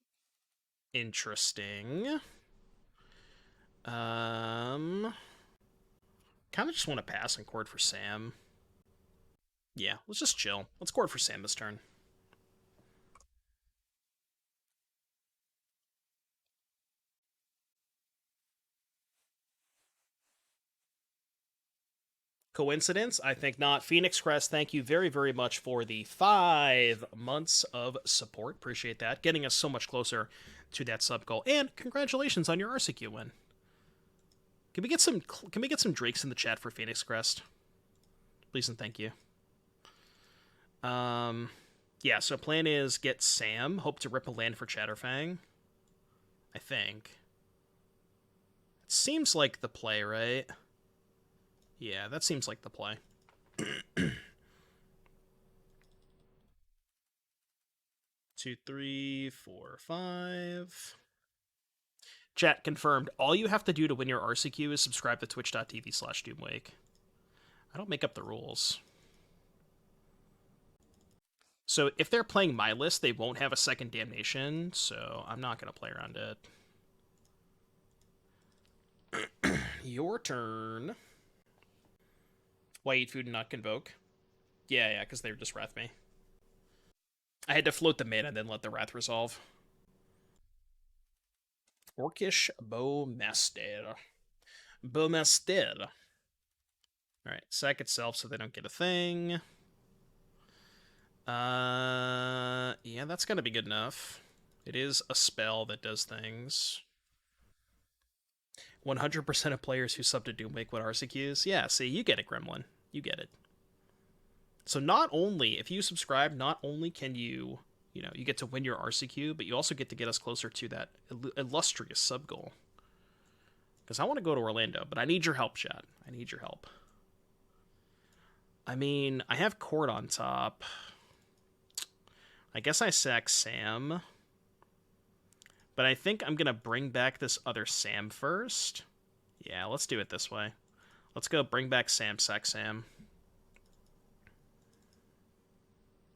Interesting. Kind of just want to pass and chord for Sam. Yeah, let's just chill. Let's chord for Sam this turn. Coincidence? I think not. Phoenix Crest, thank you very, very much for the 5 months of support. Appreciate that. Getting us so much closer to that sub goal. And congratulations on your RCQ win. Can we get some drakes in the chat for Phoenix Crest? Please and thank you. Yeah, so plan is get Sam, hope to rip a land for Chatterfang. I think. It seems like the play, right? Yeah, that seems like the play. 2, 3, 4, 5. Chat confirmed. All you have to do to win your RCQ is subscribe to twitch.tv/Doomwake. I don't make up the rules. So if they're playing my list, they won't have a second Damnation, so I'm not going to play around it. Your turn. Why eat food and not convoke? Yeah, because they just wrath me. I had to float the mana and then let the wrath resolve. Orcish Bowmaster. Bowmaster. Alright, sack itself so they don't get a thing. Yeah, that's gonna be good enough. It is a spell that does things. 100% of players who sub to Doomwake would RCQs. Yeah, see, you get it, Gremlin. You get it. So not only, if you subscribe, not only can you, you get to win your RCQ, but you also get to get us closer to that illustrious sub goal. Because I want to go to Orlando, but I need your help, chat. I need your help. I mean, I have Chord on top. I guess I sack Sam. But I think I'm going to bring back this other Sam first. Yeah, let's do it this way. Let's go bring back Sam, sack Sam.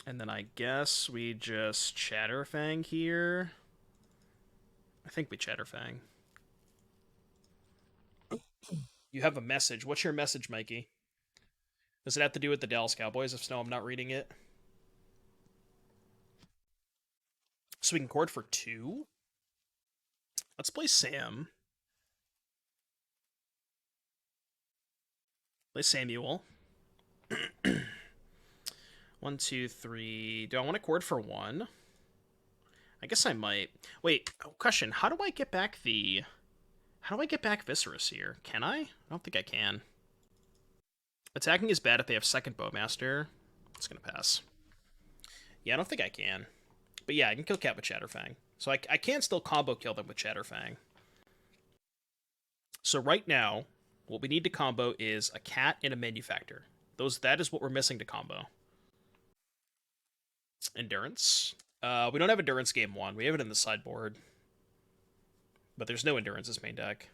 And then I guess we just Chatterfang here. I think we Chatterfang. You have a message. What's your message, Mikey? Does it have to do with the Dallas Cowboys? If so, I'm not reading it. So we can chord for 2? Let's play Sam. Play Samuel. 1, 2, 3. Do I want to chord for 1? I guess I might. Wait, question. How do I get back Viscera Seer? Can I? I don't think I can. Attacking is bad if they have second Bowmaster. It's gonna pass. Yeah, I don't think I can. But yeah, I can kill Cat with Chatterfang. So I can still combo kill them with Chatterfang. So right now, what we need to combo is a cat and a manufactor. That is what we're missing to combo. Endurance. We don't have Endurance game 1. We have it in the sideboard. But there's no Endurance as main deck.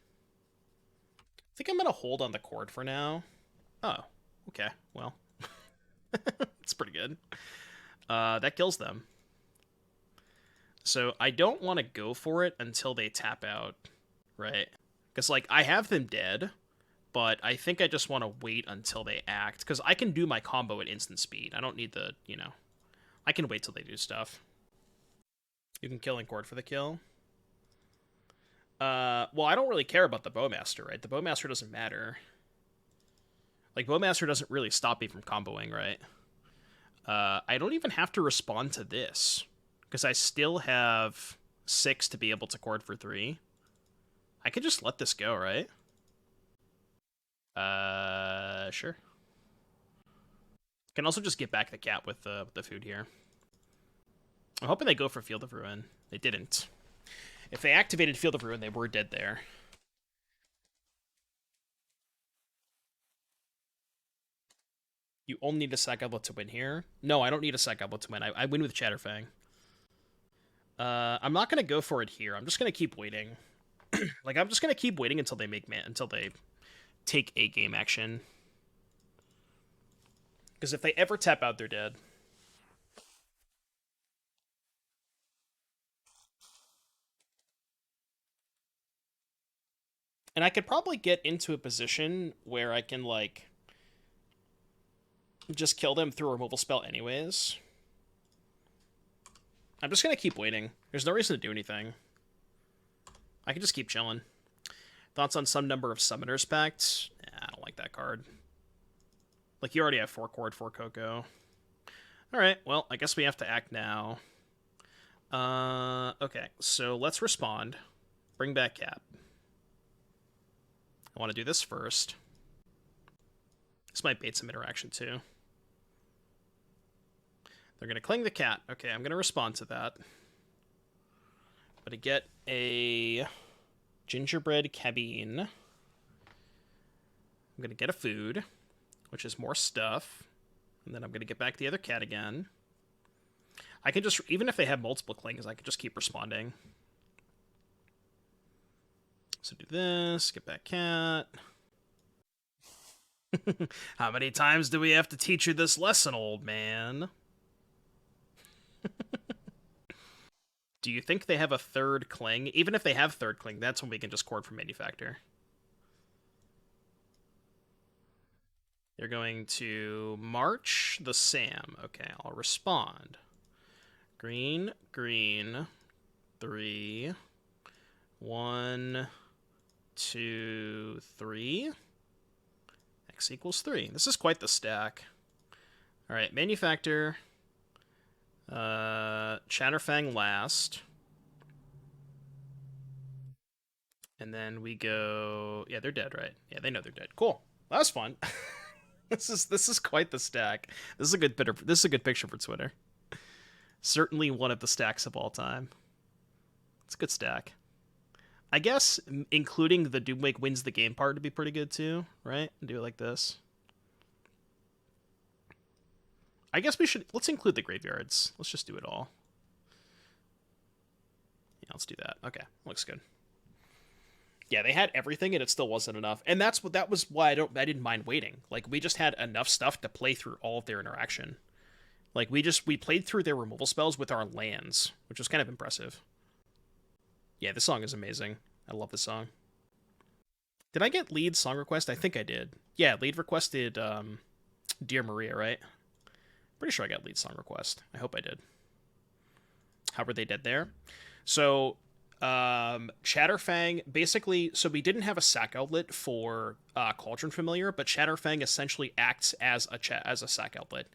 I think I'm going to hold on the chord for now. Oh, okay. Well, it's pretty good. That kills them. So I don't want to go for it until they tap out, right? Because, like, I have them dead, but I think I just want to wait until they act. Because I can do my combo at instant speed. I don't need the, I can wait till they do stuff. You can kill and chord for the kill. Well, I don't really care about the Bowmaster, right? The Bowmaster doesn't matter. Like, Bowmaster doesn't really stop me from comboing, right? I don't even have to respond to this. Because I still have 6 to be able to chord for 3. I could just let this go, right? Sure. Can also just get back the cat with the food here. I'm hoping they go for Field of Ruin. They didn't. If they activated Field of Ruin, they were dead there. You only need a sack outlet to win here. No, I don't need a sack outlet to win. I win with Chatterfang. I'm not gonna go for it here. I'm just gonna keep waiting. Like, I'm just gonna keep waiting until they until they take a game action. Because if they ever tap out, they're dead. And I could probably get into a position where I can, like, just kill them through a removal spell anyways. I'm just gonna keep waiting. There's no reason to do anything. I can just keep chilling. Thoughts on some number of Summoner's Pact? I don't like that card. Like, you already have 4 chord, 4 Coco. Alright, well, I guess we have to act now. Okay, so let's respond. Bring back Cap. I want to do this first. This might bait some interaction too. They're going to cling the cat. Okay, I'm going to respond to that. But to get a Gingerbread Cabin, I'm going to get a food, which is more stuff. And then I'm going to get back the other cat again. I can just, even if they have multiple clings, I can just keep responding. So do this, get back cat. How many times do we have to teach you this lesson, old man? Do you think they have a third cling? Even if they have third cling, that's when we can just Chord from Manufactor. They're going to march the Sam. Okay, I'll respond. Green, green, 3, 1, 2, 3. X equals 3. This is quite the stack. All right, Manufactor. Chatterfang last. And then we go... Yeah, they're dead, right? Yeah, they know they're dead. Cool. That was fun. This is quite the stack. This is a good picture for Twitter. Certainly one of the stacks of all time. It's a good stack. I guess including the Doomwake wins the game part to be pretty good too, right? Do it like this. I guess let's include the graveyards. Let's just do it all. Yeah, let's do that. Okay, looks good. Yeah, they had everything and it still wasn't enough. And that was why I didn't mind waiting. Like, we just had enough stuff to play through all of their interaction. Like, we played through their removal spells with our lands, which was kind of impressive. Yeah, this song is amazing. I love this song. Did I get lead song request? I think I did. Yeah, lead requested Dear Maria, right? Pretty sure I got lead song request. I hope I did. How were they dead there? So, Chatterfang, basically, so we didn't have a sack outlet for Cauldron Familiar, but Chatterfang essentially acts as a sack outlet.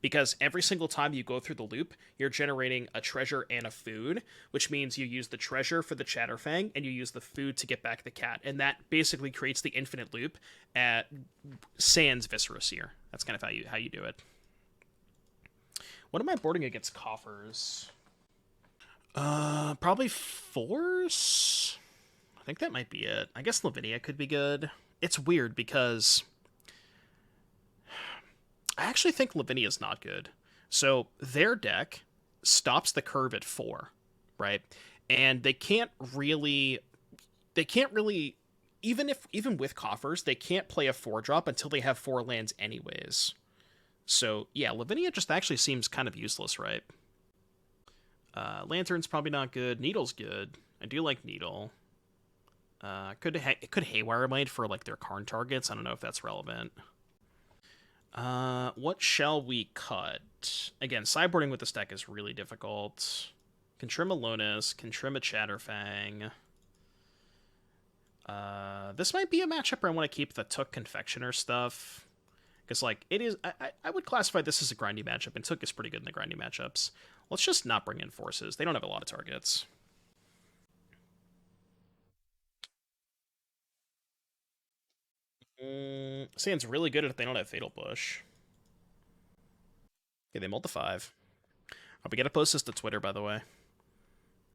Because every single time you go through the loop, you're generating a treasure and a food, which means you use the treasure for the Chatterfang, and you use the food to get back the cat. And that basically creates the infinite loop at sans Viscera Seer. That's kind of how you do it. What am I boarding against coffers? Probably Force? I think that might be it. I guess Lavinia could be good. It's weird because I actually think Lavinia's not good. So their deck stops the curve at 4, right? And they can't really, even with coffers, they can't play a 4-drop until they have 4 lands anyways. So yeah, Lavinia just actually seems kind of useless, right? Lantern's probably not good. Needle's good. I do like Needle. Could Haywire Mite for like their Karn targets. I don't know if that's relevant. What shall we cut? Again, sideboarding with this deck is really difficult. Can trim a Lonis, can trim a Chatterfang. This might be a matchup where I want to keep the Took Confectioner stuff. Because, like, it is... I would classify this as a grindy matchup, and Took is pretty good in the grindy matchups. Let's just not bring in Forces. They don't have a lot of targets. Sand's really good if they don't have Fatal Push. Okay, they mulled the 5. We gotta post this to Twitter, by the way.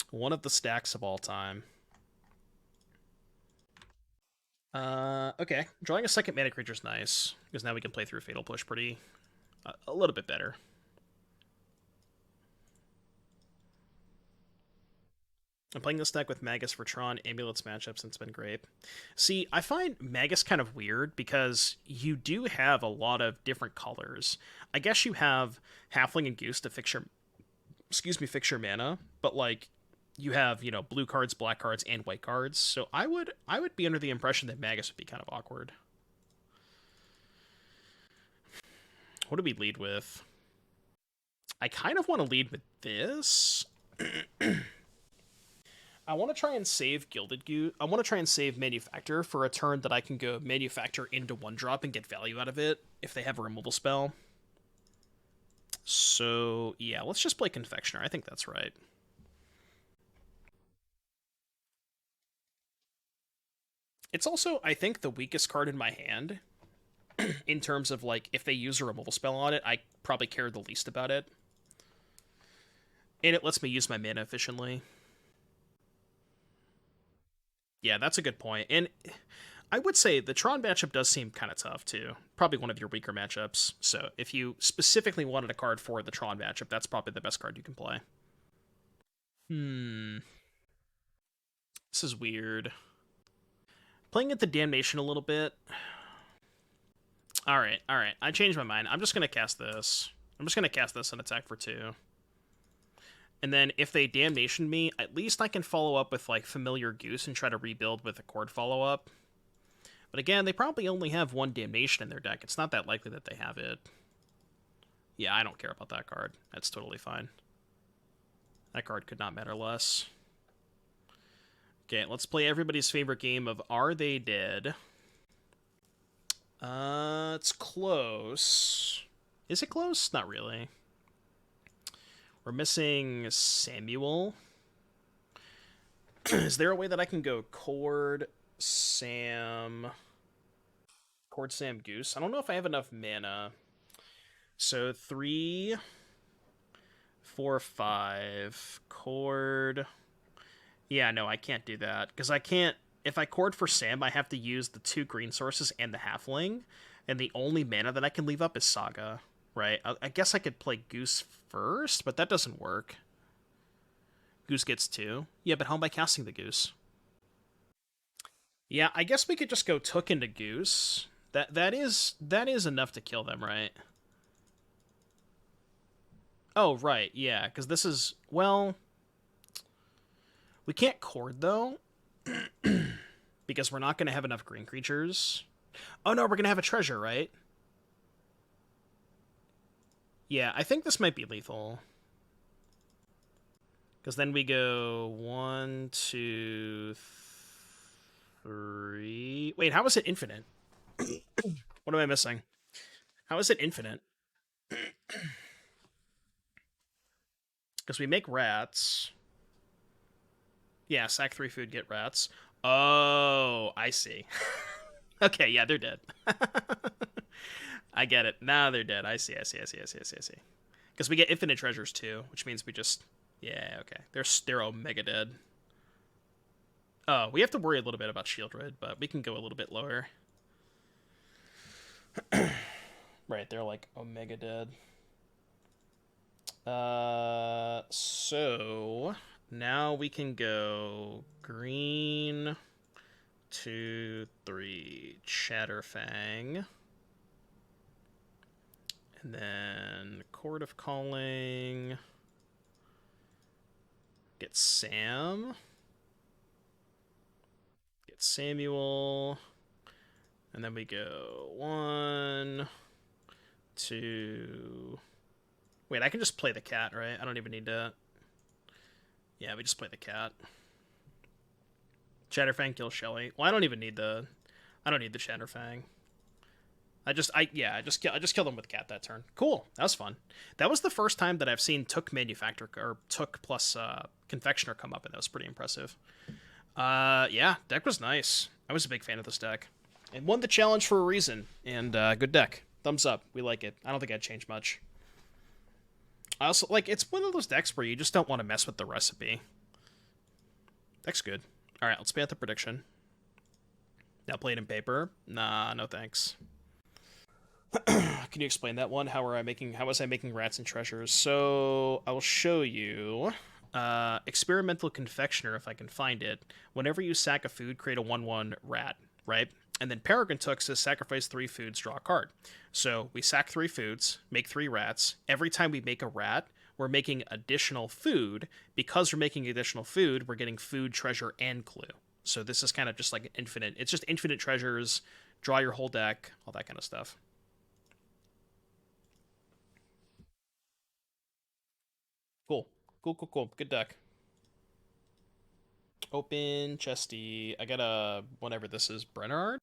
One of the stacks of all time. Okay. Drawing a second mana creature is nice, because now we can play through Fatal Push pretty... a little bit better. I'm playing this deck with Magus for Tron, Amulets matchups, and it's been great. See, I find Magus kind of weird, because you do have a lot of different colors. I guess you have Halfling and Goose to fix your mana, but, like, you have, you know, blue cards, black cards, and white cards. So I would be under the impression that Magus would be kind of awkward. What do we lead with? I kind of want to lead with this. I want to try and save Gilded Goose. I want to try and save Manufactor for a turn that I can go Manufactor into 1-drop and get value out of it if they have a removal spell. So, yeah, let's just play Confectioner. I think that's right. It's also, I think, the weakest card in my hand in terms of, like, if they use a removal spell on it, I probably care the least about it. And it lets me use my mana efficiently. Yeah, that's a good point. And I would say the Tron matchup does seem kind of tough, too. Probably one of your weaker matchups. So if you specifically wanted a card for the Tron matchup, that's probably the best card you can play. This is weird. Playing at the Damnation a little bit. Alright. I changed my mind. I'm just going to cast this. I'm just going to cast this and attack for 2. And then if they Damnation me, at least I can follow up with, like, Familiar Goose and try to rebuild with a Chord follow-up. But again, they probably only have 1 Damnation in their deck. It's not that likely that they have it. Yeah, I don't care about that card. That's totally fine. That card could not matter less. Okay, let's play everybody's favorite game of Are They Dead? It's close. Is it close? Not really. We're missing Samuel. Is there a way that I can go Chord, Sam, Goose? I don't know if I have enough mana. So 3, 4, 5, Chord. Yeah, no, I can't do that. Because I can't... If I Chord for Sam, I have to use the 2 green sources and the Halfling. And the only mana that I can leave up is Saga. Right? I guess I could play Goose first, but that doesn't work. Goose gets 2. Yeah, but how am I casting the Goose? Yeah, I guess we could just go Took into Goose. That is enough to kill them, right? Oh, right, yeah, because this is... Well... We can't Chord, though. Because we're not going to have enough green creatures. Oh, no, we're going to have a treasure, right? Yeah, I think this might be lethal. Because then we go 1, 2, 3... Wait, how is it infinite? What am I missing? How is it infinite? Because we make rats. Yeah, sack 3 food, get rats. Oh, I see. Okay, yeah, they're dead. I get it. Now they're dead. I see. Because we get infinite treasures too, which means we just... Yeah, okay. They're omega dead. Oh, we have to worry a little bit about Shieldred, but we can go a little bit lower. Right, they're like omega dead. So now we can go green, 2, 3, Chatterfang. And then Chord of Calling. Get Sam. Get Samuel. And then we go 1, 2... Wait, I can just play the cat, right? I don't even need to... Yeah, we just play the cat. Chatterfang kills Shelly. Well, I don't even need the... I don't need the Chatterfang. I just killed him with cat that turn. Cool. That was fun. That was the first time that I've seen Took Manufactor, or Took plus Confectioner come up, and that was pretty impressive. Yeah, deck was nice. I was a big fan of this deck. It won the challenge for a reason, and good deck. Thumbs up. We like it. I don't think I'd change much. I also, like, it's one of those decks where you just don't want to mess with the recipe. Deck's good. Alright, let's pay out the prediction. Now play it in paper. Nah, no thanks. Can you explain that one? How was I making rats and treasures? So, I will show you. Experimental Confectioner, if I can find it. Whenever you sack a food, create a 1/1 rat, right? And then Peregrin Took says sacrifice 3 foods, draw a card. So we sack 3 foods, make 3 rats. Every time we make a rat, we're making additional food. Because we're making additional food, we're getting food, treasure, and clue. So this is kind of just like an infinite. It's just infinite treasures, draw your whole deck, all that kind of stuff. Cool. Cool. Good deck. Open, chesty. I got a, whatever this is, Brennard?